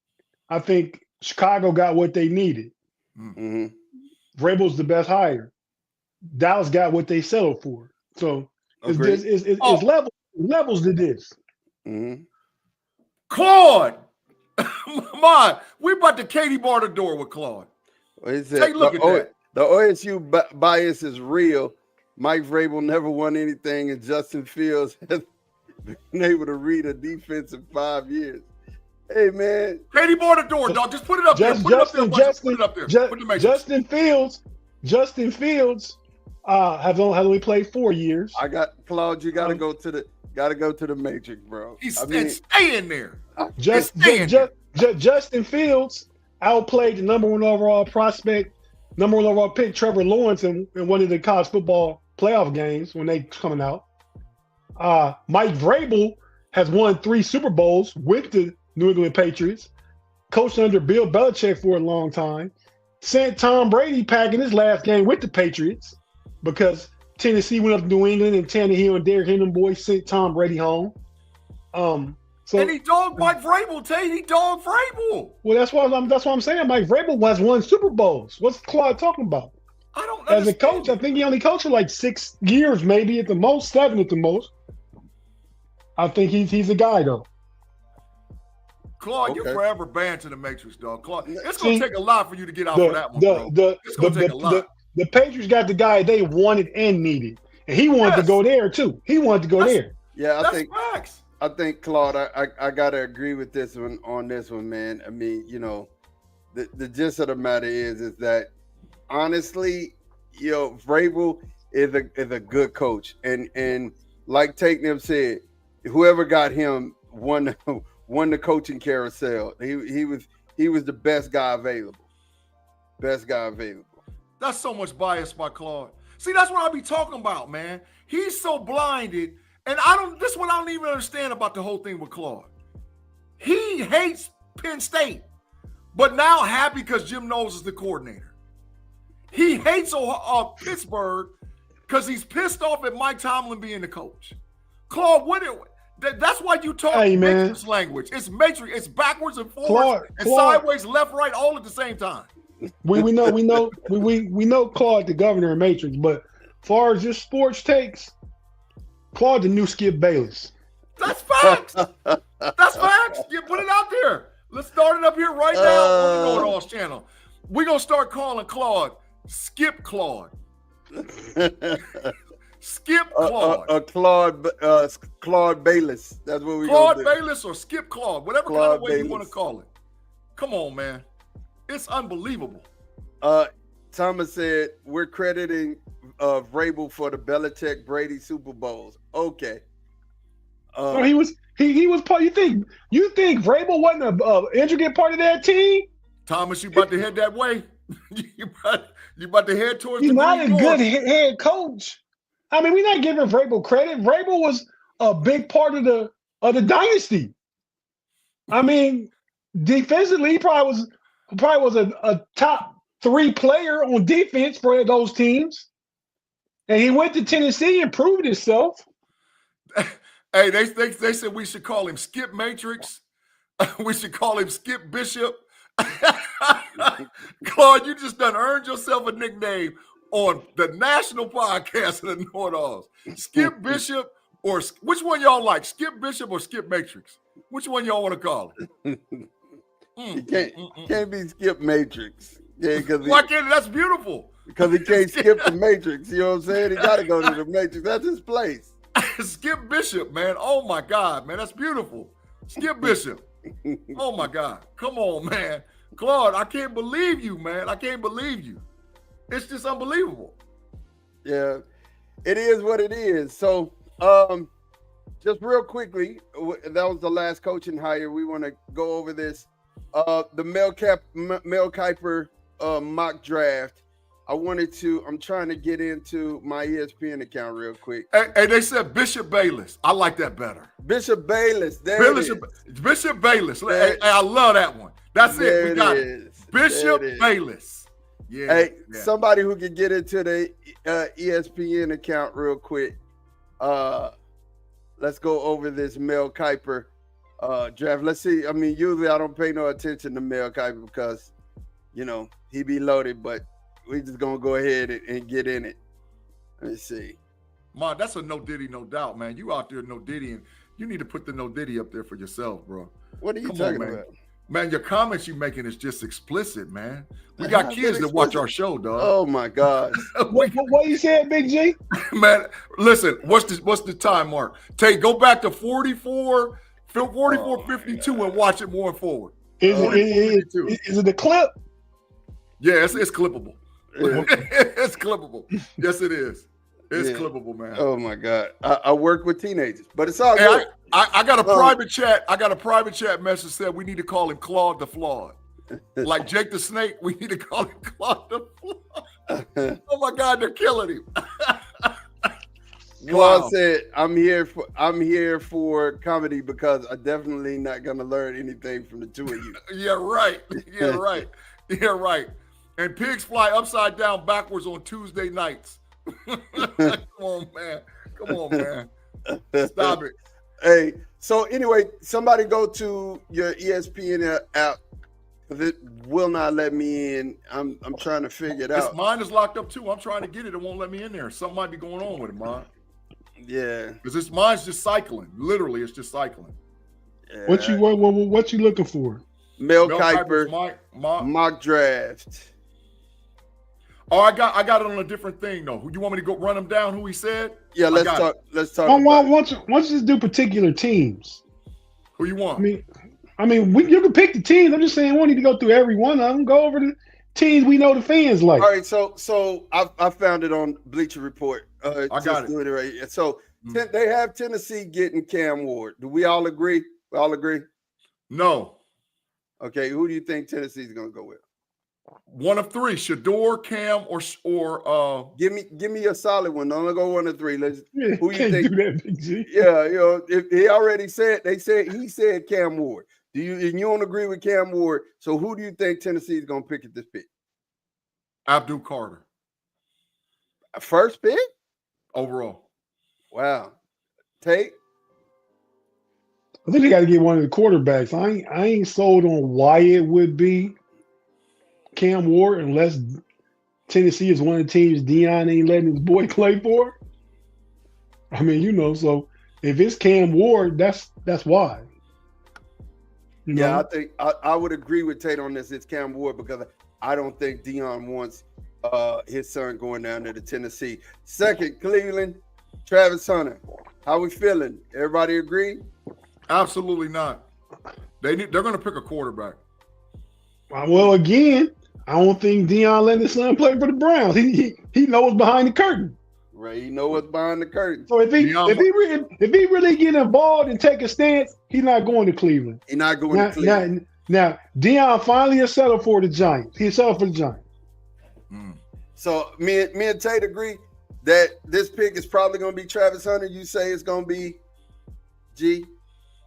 I think Chicago got what they needed. Mm-hmm. Vrabel's the best hire. Dallas got what they settled for. So it's Agreed. just it's levels to this. Mm-hmm. Claude, man, we about to Katie bar the door with Claude. Take a look at that. The OSU bias is real. Mike Vrabel never won anything, and Justin Fields has been able to read a defense in 5 years. Hey, man. Katie bar the door, dog. Just put it up there. Put it up there. Justin Fields has only played 4 years. I got Claude. You got to go to the Matrix, bro. He's staying there. Justin Fields outplayed the number 1 overall prospect, number 1 overall pick, Trevor Lawrence, in one of the college football playoff games when they coming out. Mike Vrabel has won 3 Super Bowls with the New England Patriots, coached under Bill Belichick for a long time, sent Tom Brady packing his last game with the Patriots because Tennessee went up to New England and Tannehill and Derrick Henry boys sent Tom Brady home. And he dogged Mike Vrabel, Tate. He dogged Vrabel. Well, that's what I'm saying. Mike Vrabel has won Super Bowls. What's Claude talking about? I don't As a coach, I think he only coached for like 6 years, maybe at the most, 7 at the most. I think he's a guy though. Claude, you're forever banned to the Matrix, dog. Claude, it's going to take a lot for you to get out for that one, bro. It's going to take a lot. The Patriots got the guy they wanted and needed, and he wanted to go there too. He wanted to go there. Yeah, facts. I think Claude, I gotta agree with this one on this one, man. I mean, the gist of the matter is that honestly, Vrabel is a good coach, and like Tate them said, whoever got him won the coaching carousel. He was the best guy available. That's so much bias by Claude. See, that's what I be talking about, man. He's so blinded, and this is what I don't even understand about the whole thing with Claude. He hates Penn State, but now happy because Jim Knowles is the coordinator. He hates Pittsburgh because he's pissed off at Mike Tomlin being the coach. Claude, that's why you talk Matrix language. It's Matrix. It's backwards and forwards and sideways, left, right, all at the same time. We know Claude the governor of Matrix, but as far as just sports takes, Claude the new Skip Bayless. That's facts. That's facts. You put it out there. Let's start it up here right now on the KnoItAllz channel. We're gonna start calling Claude Skip Claude. Skip Claude. Claude Bayless. That's what we Claude Bayless or Skip Claude, whatever Claude kind of way Bayless. You want to call it. Come on, man. It's unbelievable. Thomas said we're crediting Vrabel for the Belichick Brady Super Bowls. Okay. He was part. You think Vrabel wasn't an intricate part of that team? Thomas, you about to head that way? you about to head towards? He's not a good head coach. I mean, we're not giving Vrabel credit. Vrabel was a big part of the dynasty. I mean, defensively, he probably was a top 3 player on defense for those teams. And he went to Tennessee and proved himself. Hey, they said we should call him Skip Matrix. We should call him Skip Bishop. Claude, you just done earned yourself a nickname on the national podcast of the KnoItAllz. Skip Bishop, or which one y'all like? Skip Bishop or Skip Matrix? Which one y'all want to call it? Can't be Skip Matrix. Yeah, why can't that's beautiful? Because he can't skip the Matrix. You know what I'm saying? He got to go to the Matrix. That's his place. Skip Bishop, man. Oh my God, man, that's beautiful. Skip Bishop. Oh my God, come on, man. Claude, I can't believe you, man. I can't believe you. It's just unbelievable. Yeah, it is what it is. So, just real quickly, that was the last coaching hire. We want to go over this. The Mel Kiper mock draft. I'm trying to get into my ESPN account real quick. Hey, they said Bishop Bayless. I like that better. Bishop Bayless. Bishop Bayless. Hey, I love that one. That's it. We got it. Bishop Bayless. Yeah. Hey, somebody who can get into the ESPN account real quick. Let's go over this Mel Kiper draft. Let's see. I mean, usually I don't pay no attention to Mel Kiper because, he be loaded, but we just going to go ahead and get in it. Let me see. Man, that's a no Diddy, no doubt, man. You out there no Diddy, and you need to put the no Diddy up there for yourself, bro. What are you talking about? Man, your comments you making is just explicit, man. We got kids that watch our show, dog. Oh my gosh. What you said, Big G? Man, listen, what's the time mark? Tate, go back to 44:52 and watch it more forward. Is it the clip? Yeah, it's clippable. It's clippable. Yes, it is. It's clippable, man. Oh my God. I work with teenagers, but it's all good. I got a private chat. I got a private chat message said we need to call him Claude the Flawed. Like Jake the Snake, we need to call him Claude the Flawed. Oh my God, they're killing him. Claude said, I'm here for comedy because I'm definitely not gonna learn anything from the two of you. Yeah, right. Yeah, right. Yeah, right. And pigs fly upside down backwards on Tuesday nights. Come on, man. Come on, man. Stop it. Hey, so anyway, somebody go to your ESPN app. It will not let me in. I'm trying to figure it out. Mine is locked up too. I'm trying to get it. It won't let me in there. Something might be going on with it, mine. Yeah. Because mine's just cycling. Literally, it's just cycling. Yeah. What you looking for? Mel Kiper mock draft. Oh, I got it on a different thing though. You want me to go run him down? Who he said? Yeah, let's talk. Let's talk. Why don't you just do particular teams? Who you want? I mean, you can pick the teams. I'm just saying, we don't need to go through every one of them. Go over the teams we know the fans like. All right, so I found it on Bleacher Report. I got it. Doing it right here. So they have Tennessee getting Cam Ward. Do we all agree? We all agree? No. Okay, who do you think Tennessee's going to go with? One of three: Shador, Cam, or give me a solid one. Don't go 1 of 3. Who you think? Do that, Big G. Yeah, if he already said he said Cam Ward. You don't agree with Cam Ward? So who do you think Tennessee's going to pick at this pick? Abdul Carter. First pick overall. Wow. Tate? I think they got to get one of the quarterbacks. I ain't sold on why it would be Cam Ward unless Tennessee is one of the teams Deion ain't letting his boy play for. I mean, so if it's Cam Ward, that's why. Yeah, I think I would agree with Tate on this. It's Cam Ward because I don't think Deion wants his son going down there to Tennessee. Second, Cleveland, Travis Hunter. How we feeling? Everybody agree? Absolutely not. They're going to pick a quarterback. Well, again, I don't think Deion letting his son play for the Browns. He knows behind the curtain. Right, he knows what's behind the curtain. So if he really get involved and take a stance, he's not going to Cleveland. He's not going to Cleveland. Now, Deion finally has settled for the Giants. He settled for the Giants. So me and Tate agree that this pick is probably going to be Travis Hunter. You say it's going to be G?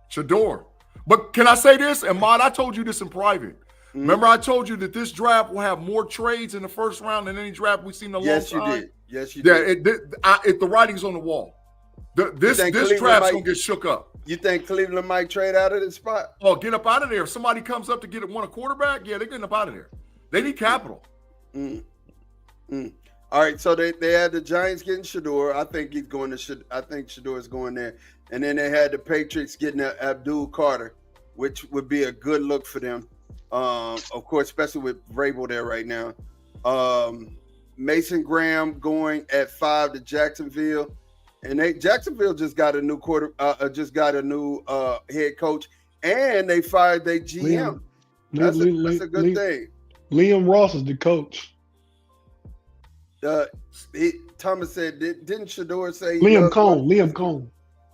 Shador. But can I say this? And Mod, I told you this in private. Remember I told you that this draft will have more trades in the first round than any draft we've seen in a long time? Yes, you did. The writing's on the wall. This draft's going to get shook up. You think Cleveland might trade out of this spot? Oh, get up out of there. If somebody comes up to want a quarterback, yeah, they're getting up out of there. They need capital. All right, so they had the Giants getting Shador. I think Shador's going there. And then they had the Patriots getting Abdul Carter, which would be a good look for them. Of course, especially with Vrabel there right now. Mason Graham going at 5 to Jacksonville, and Jacksonville just got a new head coach, and they fired their GM. That's a good thing. Liam Ross is the coach. Thomas said, didn't Shador say Liam Cohn? Liam Cohn.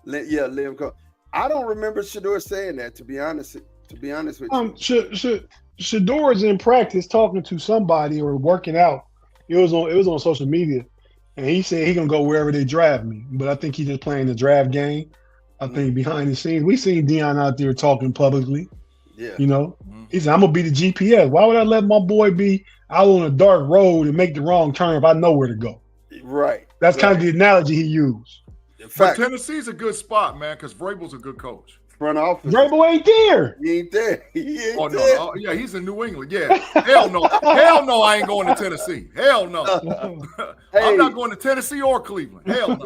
Yeah, Liam Cohn. I don't remember Shador saying that. To be honest with you, Shador is in practice talking to somebody or working out. It was on social media, and he said he's gonna go wherever they draft me. But I think he's just playing the draft game. I think behind the scenes, we seen Deion out there talking publicly. Yeah, he said, "I'm gonna be the GPS. Why would I let my boy be out on a dark road and make the wrong turn if I know where to go?" Right. That's kind of the analogy he used. But Tennessee's a good spot, man, because Vrabel's a good coach. Front office. Vrabel ain't there. He ain't there. He ain't Oh there. no, yeah, he's in New England. Yeah, hell no, hell no, I ain't going to Tennessee. Hell no, I'm not going to Tennessee or Cleveland. Hell no.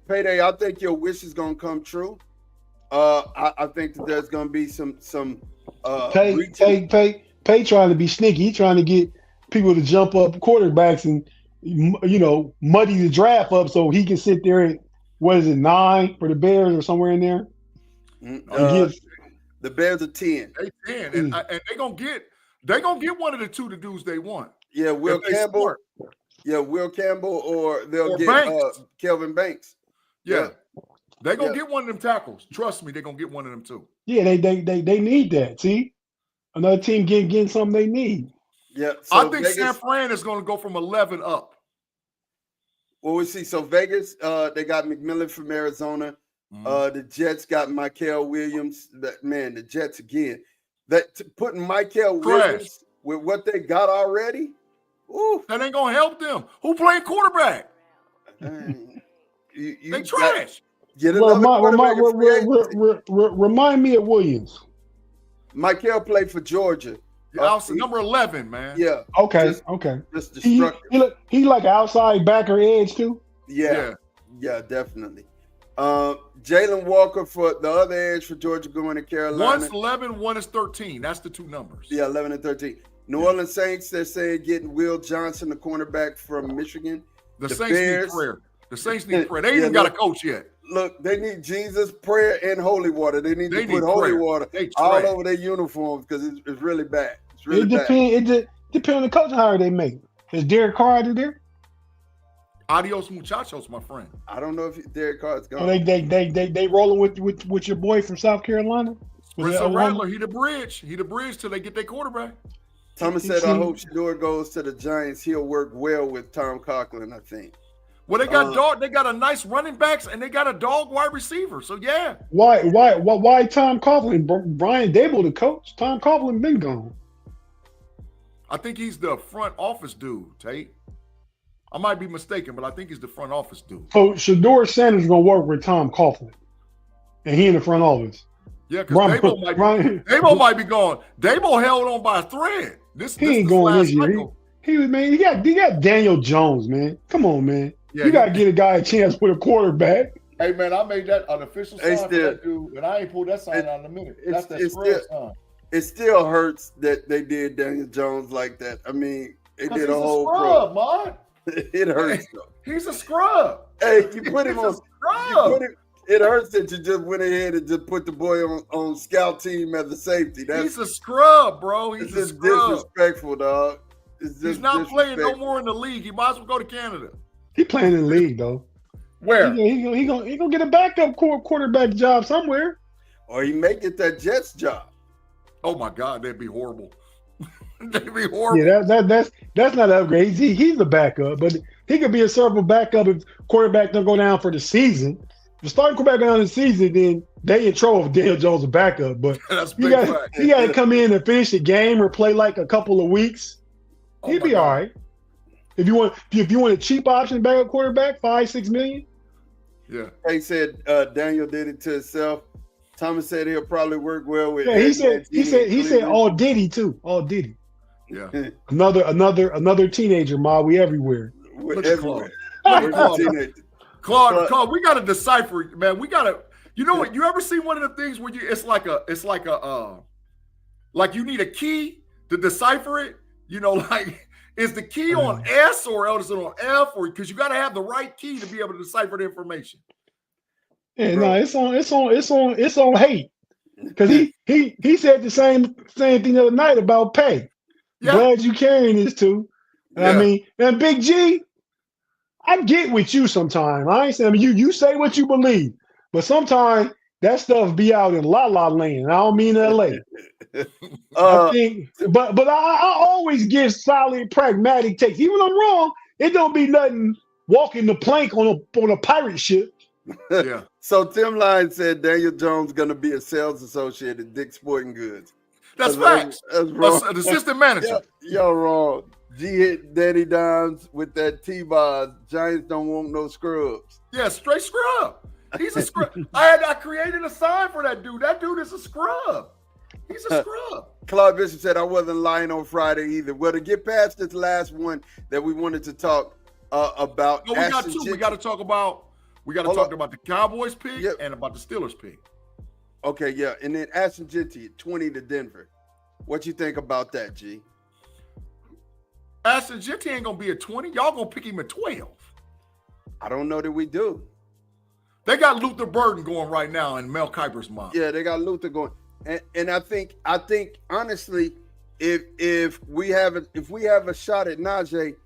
Payday, I think your wish is gonna come true. I think that there's gonna be some Pay trying to be sneaky. He trying to get people to jump up quarterbacks and muddy the draft up so he can sit there at 9 for the Bears or somewhere in there. The Bears are 10. They 10, and they're gonna get one of the two dudes they want. Yeah, Will Campbell. Yeah, Will Campbell, or they'll get Kelvin Banks. Yeah. They're gonna get one of them tackles. Trust me, they're gonna get one of them too. Yeah, they need that. See, another team getting something they need. Yeah, so I think Vegas, San Fran is gonna go from 11 up. Well, we see. So Vegas, they got McMillan from Arizona. The Jets got Michael Williams. The Jets again. Putting Michael Williams with what they got already. Ooh, that ain't gonna help them. Who playing quarterback? They trash. Remind me of Williams. Michael played for Georgia. Number 11, man. Yeah. Okay. Just destructive. He like an outside backer edge too. Yeah, definitely. Jalen Walker for the other edge for Georgia going to Carolina. One's 11, one is 13. That's the two numbers. Yeah, 11 and 13. New Orleans Saints, they're saying getting Will Johnson, the cornerback from Michigan. The Saints need prayer. The Saints need prayer. They even got a coach yet. Look, they need Jesus, prayer, and holy water. They need to put holy water all over their uniforms because it's really bad. It's really bad. It depends on the coaching hire they make. Is Derek Carr out there? Adios, muchachos, my friend. I don't know if Derek Carr's gone. They rolling with your boy from South Carolina. Spencer Rattler, he the bridge till they get their quarterback. Thomas said, I hope Shador goes to the Giants. He'll work well with Tom Coughlin, I think. Well, they got a nice running backs and they got a dog wide receiver. So yeah. Why Tom Coughlin? Brian Dable the coach. Tom Coughlin been gone. I think he's the front office dude, Tate. I might be mistaken, but I think he's the front office dude. So Shador Sanders is gonna work with Tom Coughlin, and he in the front office. Yeah, because Dable might be gone. Dable held on by a thread. He ain't going this year. He got Daniel Jones, man. Come on, man. Yeah, you got to get a guy a chance with a quarterback. Hey, man, I made that an official sign for that dude, and I ain't pulled that sign out in a minute. That's that scrub sign. It still hurts that they did Daniel Jones like that. I mean, they did a whole scrub, man. It hurts. He's a scrub. Hey, you put him on scrub. It hurts that you just went ahead and just put the boy on scout team as a safety. He's a scrub, bro. He's just disrespectful, dog. He's not playing no more in the league. He might as well go to Canada. He playing in the league though. Where? He gonna get a backup quarterback job somewhere. Or he may get that Jets job. Oh my God, that'd be horrible. That'd be horrible. Yeah, that's not an upgrade. He's the backup, but he could be a servable backup if quarterback don't go down for the season. If the starting quarterback go down the season, then they in trouble if Daniel Jones a backup. But you got to come in and finish the game or play like a couple of weeks. He'd be all right. If you want a cheap option backup quarterback, $5-6 million. Yeah. He said Daniel did it to himself. Thomas said he'll probably work well with. Yeah, he said all Diddy too. All Diddy. Yeah. Another teenager, Ma. We everywhere. We're everywhere. Claude, we gotta decipher, man. We gotta. You know what? You ever see one of the things where it's like you need a key to decipher it? You know, like is the key on S or is it on F? Or because you got to have the right key to be able to decipher the information. Yeah, no, it's on hate. Because he said the same thing the other night about pay. Yeah. Glad you carrying this too. Yeah. I mean, and Big G, I get with you sometimes. I ain't saying you say what you believe, but sometimes that stuff be out in La La Land. I don't mean LA. I think, but I always give solid, pragmatic takes. Even when I'm wrong, it don't be nothing walking the plank on a pirate ship. Yeah. So Tim Lyons said Daniel Jones going to be a sales associate at Dick's Sporting Goods. That's facts. That's wrong. An assistant manager. Y'all wrong. G hit Danny Dimes with that T-Boz. Giants don't want no scrubs. Yeah, straight scrub. He's a scrub. I created a sign for that dude. That dude is a scrub. He's a scrub. Claude Bishop said I wasn't lying on Friday either. Well, to get past this last one that we wanted to talk about. No, we got two. We got to talk about the Cowboys pick and about the Steelers pick. Okay, yeah. And then Ashton Genty at 20 to Denver. What you think about that, G? Ashton Genty ain't gonna be at 20. Y'all gonna pick him at 12. I don't know that we do. They got Luther Burden going right now in Mel Kiper's mind. Yeah, they got Luther going. And I think honestly, if we have a shot at Najee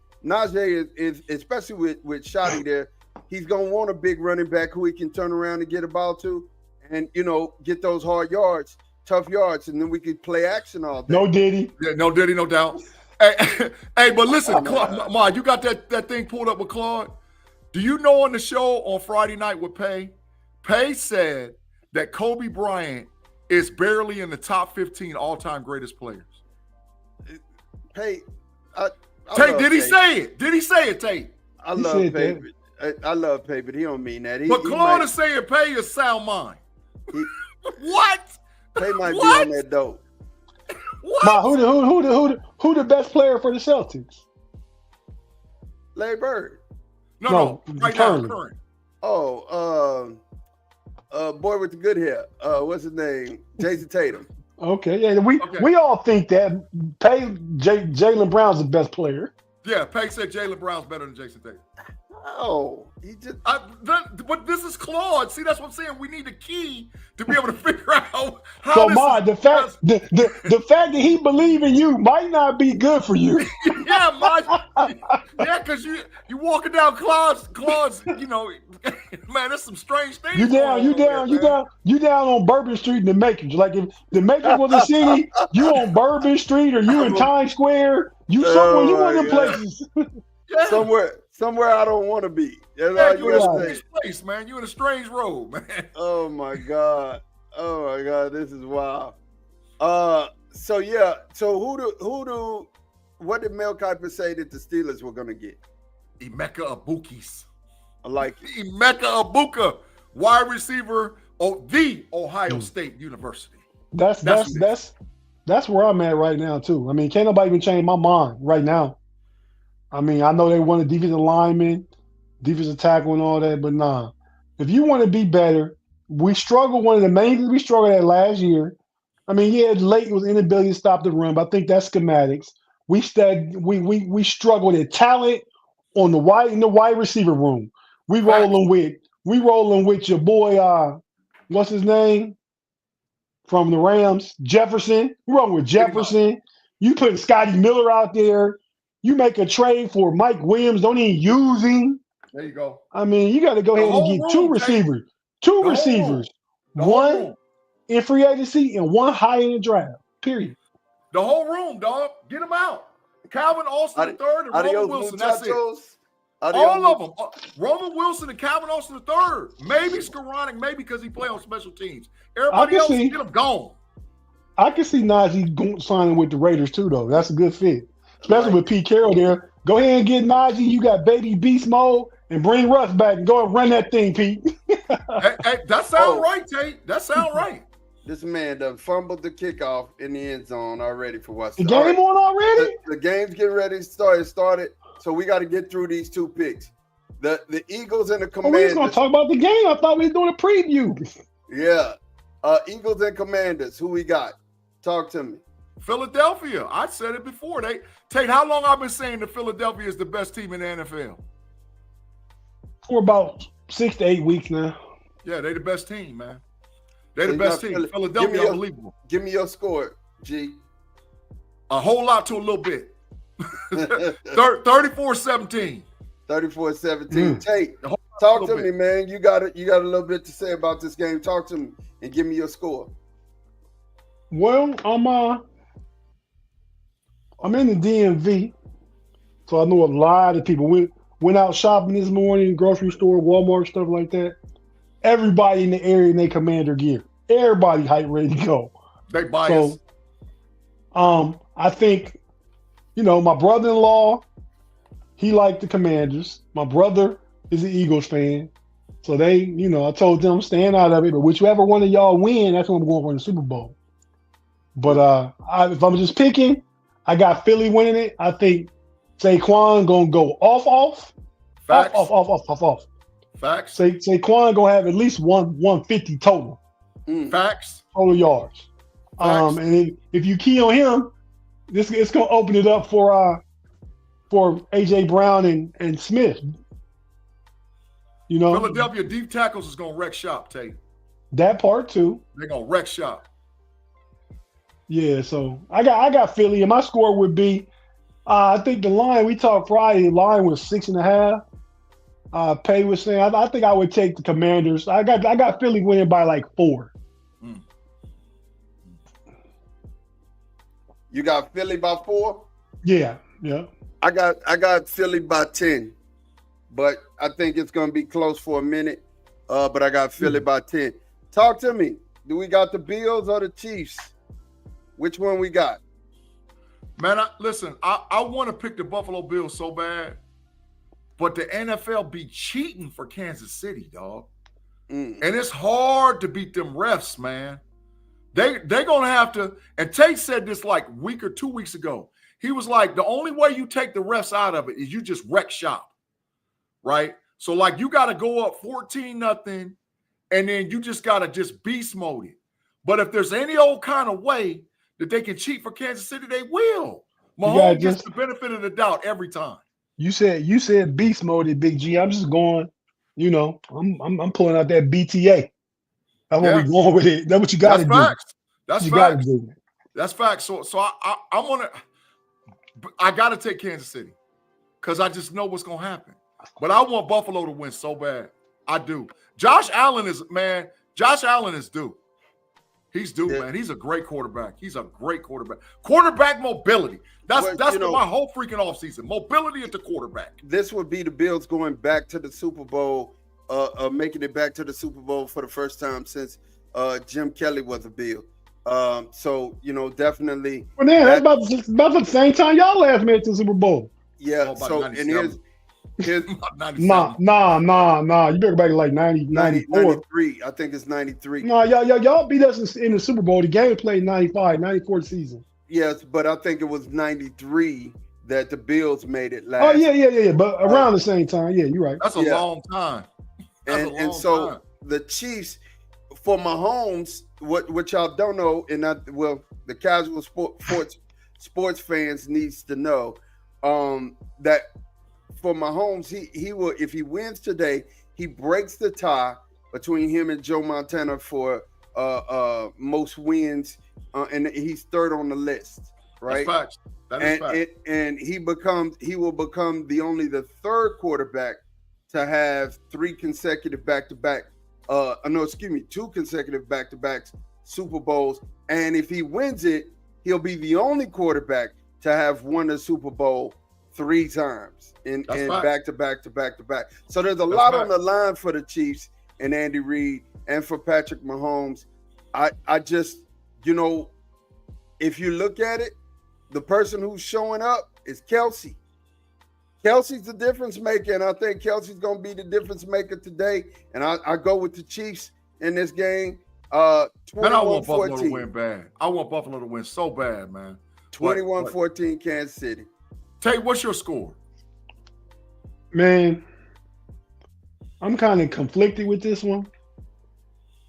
is especially with Shotty there, he's gonna want a big running back who he can turn around and get a ball to, and get those hard yards, tough yards, and then we could play action all day. No Diddy. Yeah, no Diddy, no doubt. Hey, but listen, Claude, Ma, you got that thing pulled up with Claude? Do you know on the show on Friday night with Pay said that Kobe Bryant is barely in the top 15 all-time greatest players. Tate, did he say it? Did he say it, Tate? I love Pay. I love Pay, but he don't mean that. But Claude is saying Pay is sound mind. What? Pay might be on that dope. What? Ma, who the best player for the Celtics? Larry Bird. No, right now, current. Oh, boy with the good hair. What's his name? Jason Tatum. Okay, yeah, we all think that Jaylen Brown's the best player. Yeah, Pay said Jaylen Brown's better than Jason Tatum. Oh, he just. But this is Claude. See, that's what I'm saying. We need the key to be able to figure out how. So, Ma, the fact that he believe in you might not be good for you. Yeah, because you walking down Claude's. Man, there's some strange things. You down on Bourbon Street in the Matrix. Like if the Matrix was a city, you on Bourbon Street or you in Times Square. You somewhere. You one of them places. Yeah. Somewhere I don't want to be. You're in a strange place, man. You're in a strange road, man. Oh my God, this is wild. So what did Mel Kiper say that the Steelers were gonna get? Emeka Ebukis. I like it. Emeka Egbuka, wide receiver of the Ohio State University. That's where I'm at right now too. I mean, can't nobody even change my mind right now. I mean, I know they want a defensive lineman, defensive tackle and all that, but nah. If you want to be better, we struggle. One of the main things we struggled at last year. I mean, late was inability to stop the run, but I think that's schematics. We struggled at talent in the wide receiver room. We rolling with your boy, what's his name? From the Rams, Jefferson. We're rolling with Jefferson. You putting Scotty Miller out there. You make a trade for Mike Williams, don't even use him. There you go. I mean, you got to go ahead and get two receivers. One in free agency and one high in the draft, period. The whole room, dog. Get them out. Calvin Austin III and Roman Wilson, that's it. All of them. Roman Wilson and Calvin Austin III. Maybe Skoranek, maybe because he play on special teams. Everybody else, get them gone. I can see Najee signing with the Raiders too, though. That's a good fit. Especially with Pete Carroll there. Go ahead and get Najee. You got baby beast mode and bring Russ back and go and run that thing, Pete. hey, that sounds right, Tate. That sounds right. This man done fumbled the kickoff in the end zone already for what's the game on already? The game's getting ready to start. It started. So we got to get through these two picks. The Eagles and the Commanders. We was going to talk about the game. I thought we was doing a preview. Yeah. Eagles and Commanders. Who we got? Talk to me. Philadelphia. I said it before. Tate, how long I've been saying that Philadelphia is the best team in the NFL? For about 6 to 8 weeks now. Yeah, they the best team, man. They're the best team. Philadelphia, unbelievable. Give me your score, G. A whole lot to a little bit. 34-17. 34-17. Tate, talk to me, man. You got a little bit to say about this game. Talk to me and give me your score. Well, I'm in the DMV, so I know a lot of people went out shopping this morning, grocery store, Walmart, stuff like that. Everybody in the area in their Commander gear. Everybody hyped, ready to go. They biased. So, I think, my brother-in-law, he liked the Commanders. My brother is an Eagles fan. So they, I told them staying out of it, but whichever one of y'all win, that's when I'm going for the Super Bowl. But if I'm just picking, I got Philly winning it. I think Saquon gonna go off. Facts. Off. Facts. Saquon gonna have at least 150 total. Facts. Total yards. Facts. And if you key on him, it's gonna open it up for AJ Brown and Smith. Philadelphia deep tackles is gonna wreck shop, Tate. That part too. They're gonna wreck shop. Yeah, so I got Philly, and my score would be, I think the line we talked Friday, the line was 6.5. Pay was saying I think I would take the Commanders. I got Philly winning by like 4. You got Philly by 4? Yeah. I got Philly by 10, but I think it's gonna be close for a minute. But I got Philly by 10. Talk to me. Do we got the Bills or the Chiefs? Which one we got? Man, I want to pick the Buffalo Bills so bad, but the NFL be cheating for Kansas City, dog. And it's hard to beat them refs, man. They're going to have to, and Tate said this like a week or 2 weeks ago. He was like, the only way you take the refs out of it is you just wreck shop, right? So, like, you got to go up 14-0, and then you just got to just beast mode it. But if there's any old kind of way that they can cheat for Kansas City, they will. Mahomes gets the benefit of the doubt every time. You said beast mode, Big G. I'm just going, I'm pulling out that BTA. That's what we're going with it. That's what you got to do. That's facts. That's facts. So I got to take Kansas City because I just know what's going to happen. But I want Buffalo to win so bad. I do. Josh Allen is due. He's due, man. He's a great quarterback. Quarterback mobility. That's my whole freaking offseason. Mobility into quarterback. This would be the Bills going back to the Super Bowl, making it back to the Super Bowl for the first time since Jim Kelly was a Bill. So, definitely. Well, man, that's about the same time y'all last made it to the Super Bowl. Yeah. So, and here's Nah. You better go back to like 94. 93. I think it's 93. No, y'all beat us in the Super Bowl. The game played 95, 94 season. Yes, but I think it was 93 that the Bills made it last. Oh, yeah. But around the same time. Yeah, you're right. That's a long time. And so the Chiefs, for Mahomes, what y'all don't know, and the casual sports fans needs to know that for Mahomes, he will, if he wins today, he breaks the tie between him and Joe Montana for most wins, and he's third on the list, right? That's facts. That is facts. And he will become the third quarterback to have two consecutive back-to-backs Super Bowls. And if he wins it, he'll be the only quarterback to have won the Super Bowl 3 times in back-to-back. So there's a lot on the line for the Chiefs and Andy Reid and for Patrick Mahomes. I just, if you look at it, the person who's showing up is Kelsey. Kelsey's the difference maker, and I think Kelsey's going to be the difference maker today. And I go with the Chiefs in this game. 21-14. Man, I want Buffalo to win bad. I want Buffalo to win so bad, man. 21-14 Kansas City. Tate, what's your score? Man, I'm kind of conflicted with this one.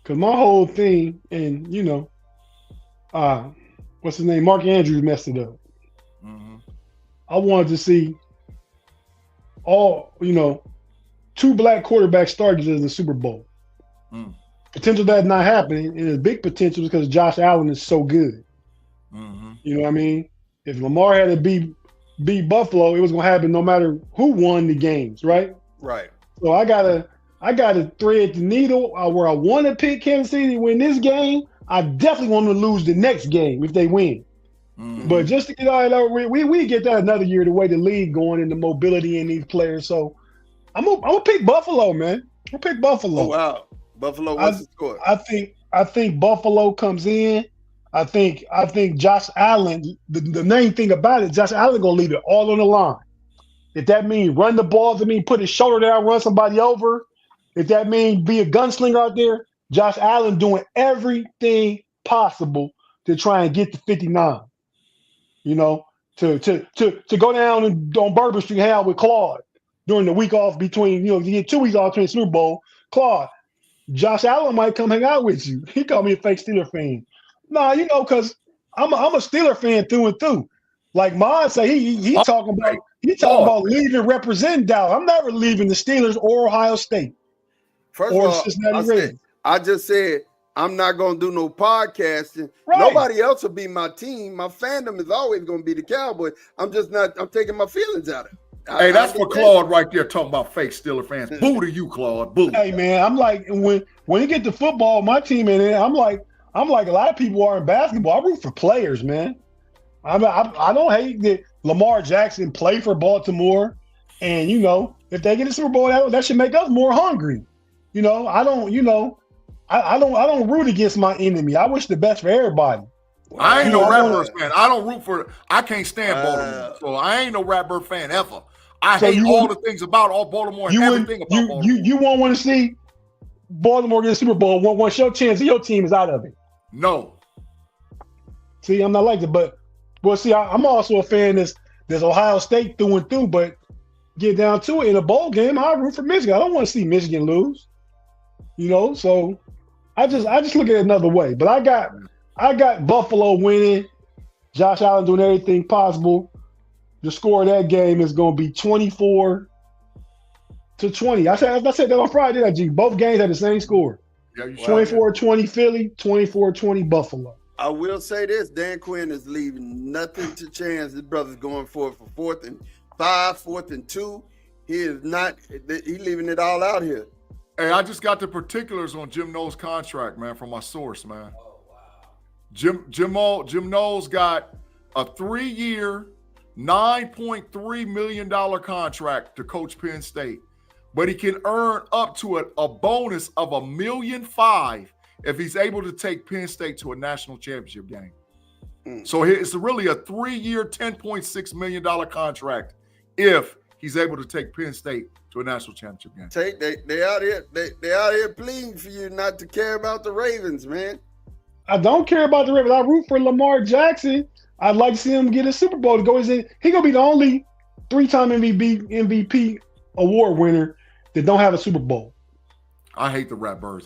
Because my whole thing, and, what's his name? Mark Andrews messed it up. Mm-hmm. I wanted to see all, 2 black quarterbacks starters in the Super Bowl. Potential that not happening, and it's big potential because Josh Allen is so good. Mm-hmm. You know what I mean? If Lamar had to beat Buffalo, it was going to happen no matter who won the games, right? Right. So I gotta thread the needle where I want to pick Kansas City to win this game. I definitely want to lose the next game if they win. Mm-hmm. But just to get all that, we get that another year the way the league going and the mobility in these players. So I'm gonna pick Buffalo, man. I'll pick Buffalo. Oh wow, Buffalo. What's the score? I think Buffalo comes in. I think Josh Allen. The main thing about it, Josh Allen gonna leave it all on the line. If that means run the ball, to me, put his shoulder down, run somebody over, If that means be a gunslinger out there, Josh Allen doing everything possible to try and get to 59. You know, to go down and on Bourbon Street hang out with Claude during the week off between, you get 2 weeks off between Super Bowl. Claude, Josh Allen might come hang out with you. He called me a fake Steeler fan. Nah, because I'm a Steeler fan through and through. Like Mon say, he talking about leaving and representing Dallas. I'm never leaving the Steelers or Ohio State. First of all, I just said I'm not gonna do no podcasting. Right. Nobody else will be my team. My fandom is always gonna be the Cowboys. I'm taking my feelings out of it. Hey, that's for Claude right there talking about fake Steeler fans. Boo to you, Claude. Boo. Hey man, I'm like when you get to football, my team in it, I'm like a lot of people are in basketball. I root for players, man. I don't hate that Lamar Jackson played for Baltimore, and if they get a Super Bowl, that should make us more hungry. I don't root against my enemy. I wish the best for everybody. I ain't no Ratbirds fan. I don't root for. I can't stand Baltimore, so I ain't no Ratbird fan ever. I hate all the things about all Baltimore and everything about Baltimore. You won't want to see Baltimore get a Super Bowl once your chance of your team is out of it. No. See, I'm not like that, but see, I'm also a fan that's Ohio State through and through, but get down to it in a bowl game, I root for Michigan. I don't want to see Michigan lose. So I just look at it another way. But I got Buffalo winning, Josh Allen doing everything possible. The score of that game is going to be 24-20. I said that on Friday, didn't I, G? Both games had the same score. Yeah, 24-20 Philly, 24-20 Buffalo. I will say this: Dan Quinn is leaving nothing to chance. His brother's going for 4th and 5, 4th and 2. He is not. He's leaving it all out here. Hey, I just got the particulars on Jim Knowles' contract, man, from my source, man. Oh, wow. Jim Knowles got a 3-year, $9.3 million contract to coach Penn State, but he can earn up to a bonus of $1.5 million if he's able to take Penn State to a national championship game. So it's really a 3-year, $10.6 million contract if he's able to take Penn State to a national championship game. They out here pleading for you not to care about the Ravens, man. I don't care about the Ravens. I root for Lamar Jackson. I'd like to see him get a Super Bowl to go. He's gonna be the only 3-time MVP award winner that don't have a Super Bowl. I hate the Ratbirds.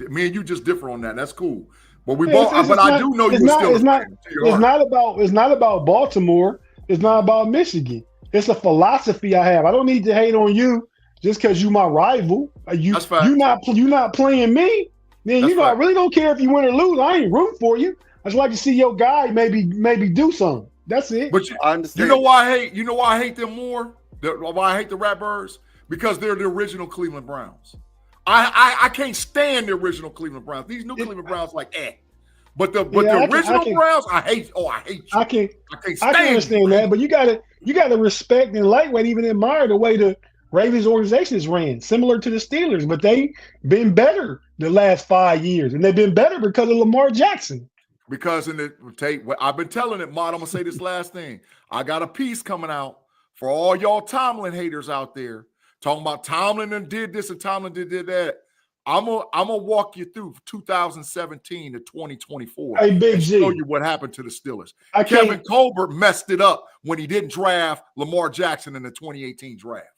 Me and you just differ on that. That's cool. But I do know you're still. It's not about Baltimore. It's not about Michigan. It's a philosophy I have. I don't need to hate on you just because you my rival. You're not playing me. Then I really don't care if you win or lose. I ain't rooting for you. I just like to see your guy maybe do something. That's it. But I understand. You know why I hate them more? Why I hate the Ratbirds? Because they're the original Cleveland Browns. I can't stand the original Cleveland Browns. These new Cleveland Browns But the original Browns, I hate you. I can't understand that, but you gotta respect and lightweight, even admire the way the Ravens organization is ran, similar to the Steelers, but they've been better the last 5 years, and they've been better because of Lamar Jackson. Because I've been telling it, Mod, I'm gonna say this last thing. I got a piece coming out for all y'all Tomlin haters out there talking about Tomlin and did this and Tomlin did that. I'm gonna walk you through 2017 to 2024. Hey, Big-G. Show you what happened to the Steelers. Kevin Colbert messed it up when he didn't draft Lamar Jackson in the 2018 draft.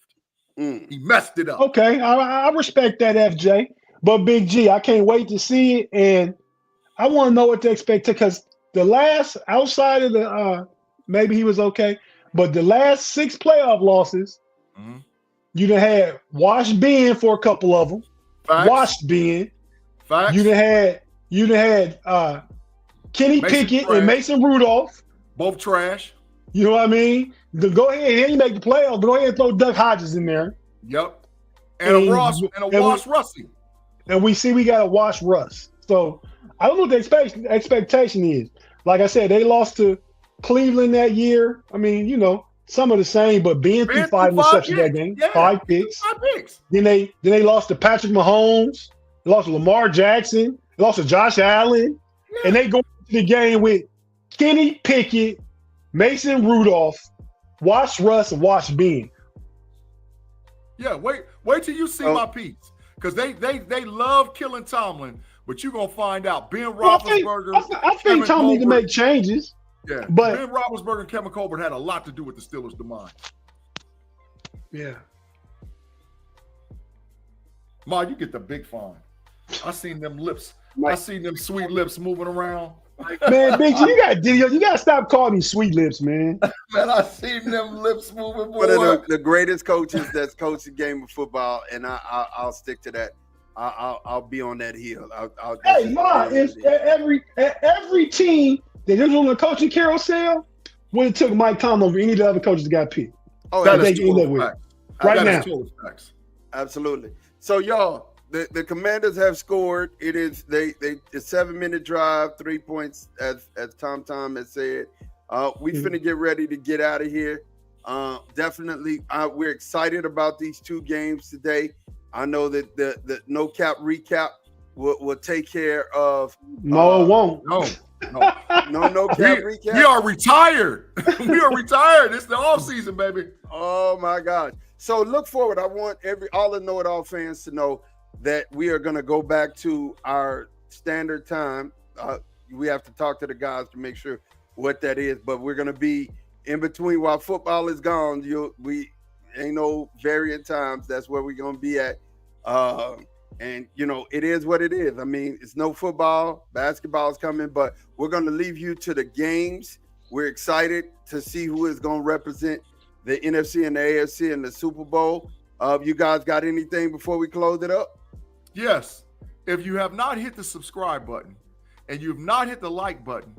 He messed it up. Okay, I respect that, FJ. But Big-G, I can't wait to see it, and I want to know what to expect because the last, outside of the maybe he was okay, but the last 6 playoff losses, you done had Wash Ben for a couple of them. Facts. Washed Ben. Facts. You done had Kenny Pickett and Mason Rudolph. Both trash. You know what I mean? Go ahead and you make the playoffs. Go ahead and throw Doug Hodges in there. Yep. And a Wash Russie. And we got a Wash Russ. So I don't know what the expectation is. Like I said, they lost to Cleveland that year. I mean, some of the same, but Ben threw 5 interceptions that game. Yeah. 5 picks. 5 picks. Then they lost to Patrick Mahomes. They lost to Lamar Jackson. They lost to Josh Allen. Yeah. And they go into the game with Kenny Pickett, Mason Rudolph, Wash Russ, and Wash Ben. Yeah, wait till you see my piece. because they love killing Tomlin, but you're gonna find out Ben Well, Roethlisberger. I think Tom need to make changes. Yeah, but Ben Roethlisberger and Kevin Colbert had a lot to do with the Steelers' demise. Yeah. Ma, you get the big fine. I seen them lips. Mike. I seen them sweet lips moving around. Man, Big G, you gotta stop calling me sweet lips, man. Man, I seen them lips moving. Boy. One of the greatest coaches that's coached the game of football, and I'll stick to that. I'll be on that hill. Hey, Ma, if every team that is on the coaching carousel would have took Mike Tomlin over any of the other coaches that got picked. Oh, that they is end up with right now. Absolutely. So y'all, the Commanders have scored. It's 7-minute drive, 3 points as Tom has said. We finna get ready to get out of here. Definitely, we're excited about these two games today. I know that the no cap recap will take care of. No, it won't. No cap recap. We are retired. We are retired. It's the offseason, baby. Oh my God. So look forward. I want all the know-it-all fans to know that we are going to go back to our standard time. We have to talk to the guys to make sure what that is, but we're going to be in between while football is gone. We ain't no variant times. That's where we're going to be at. And it is what it is. I mean, it's no football, basketball is coming, but we're going to leave you to the games. We're excited to see who is going to represent the NFC and the AFC in the Super Bowl. You guys got anything before we close it up? Yes. If you have not hit the subscribe button and you've not hit the like button,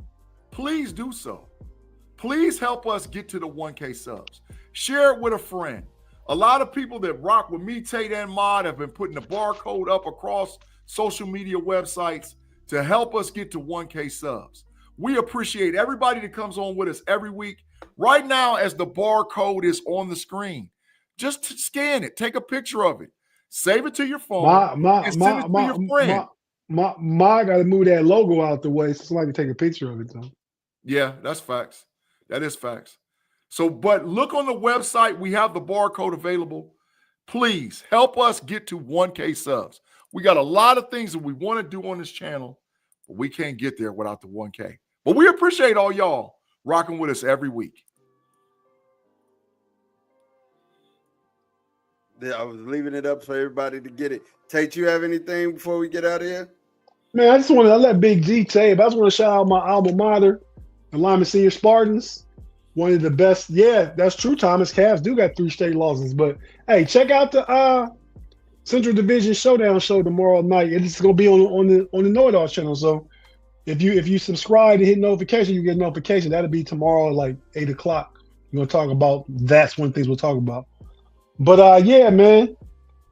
please do so. Please help us get to the 1K subs. Share it with a friend. A lot of people that rock with me, Tate and Mod, have been putting the barcode up across social media websites to help us get to 1K subs. We appreciate everybody that comes on with us every week. Right now, as the barcode is on the screen, just scan it, take a picture of it, save it to your phone, and send it to your friend. I got to move that logo out the way so somebody can take a picture of it, though. Yeah, that's facts. That is facts. So, but look on the website. We have the barcode available. Please help us get to 1K subs. We got a lot of things that we want to do on this channel, but we can't get there without the 1K. But we appreciate all y'all rocking with us every week. I was leaving it up for everybody to get it. Tate, you have anything before we get out of here? Man, I just want to let Big G tell you, but I just want to shout out my alma mater, the Lyman Senior Spartans. One of the best. Yeah, that's true, Thomas. Cavs do got 3 straight losses. But, hey, check out the Central Division Showdown show tomorrow night. It's going to be on the KnoItAllz channel. So if you subscribe and hit notification, you get a notification. That'll be tomorrow at like 8 o'clock. We're going to talk about – that's one of the things we'll talk about. But, yeah, man,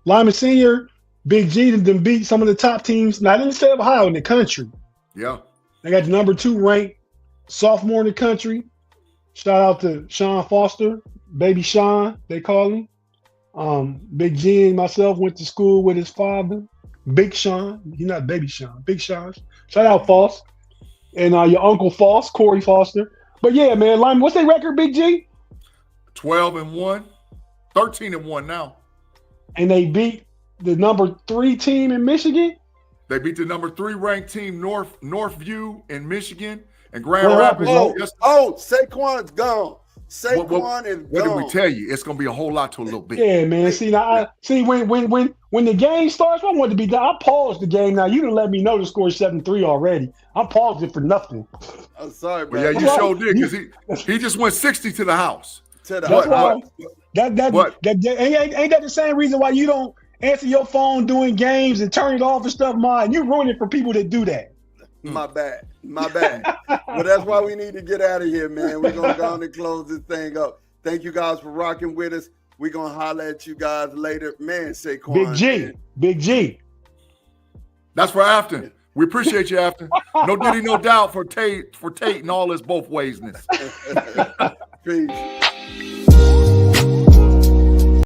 Lyman Senior, Big G them beat some of the top teams, not in the state of Ohio, in the country. Yeah. They got the number 2 ranked sophomore in the country. Shout out to Sean Foster, Baby Sean, they call him. Big G and myself went to school with his father, Big Sean. He's not Baby Sean, Big Sean. Shout out Foss. And your Uncle Foss, Corey Foster. But yeah, man, Lyman, what's their record, Big G? 12-1, 13-1 now. And they beat the number 3 team in Michigan? They beat the number 3 ranked team, Northview in Michigan. And Grand Rapids. Saquon's gone. Saquon is gone. What did we tell you? It's going to be a whole lot to a little bit. Yeah, man. See, now, when the game starts, I want to be done. I paused the game. Now, you didn't let me know the score is 7-3 already. I paused it for nothing. I'm sorry, bro. Yeah, you sure did, because he just went 60 to the house. Ain't that the same reason why you don't answer your phone doing games and turn it off and stuff, man? You ruin it for people that do that. My bad. But that's why we need to get out of here, man. We're going to go on and close this thing up. Thank you guys for rocking with us. We're going to holler at you guys later. Man, Saquon. Big G. That's for Afton. We appreciate you, Afton. No diddy, no doubt for Tate and all his both waysness. Peace.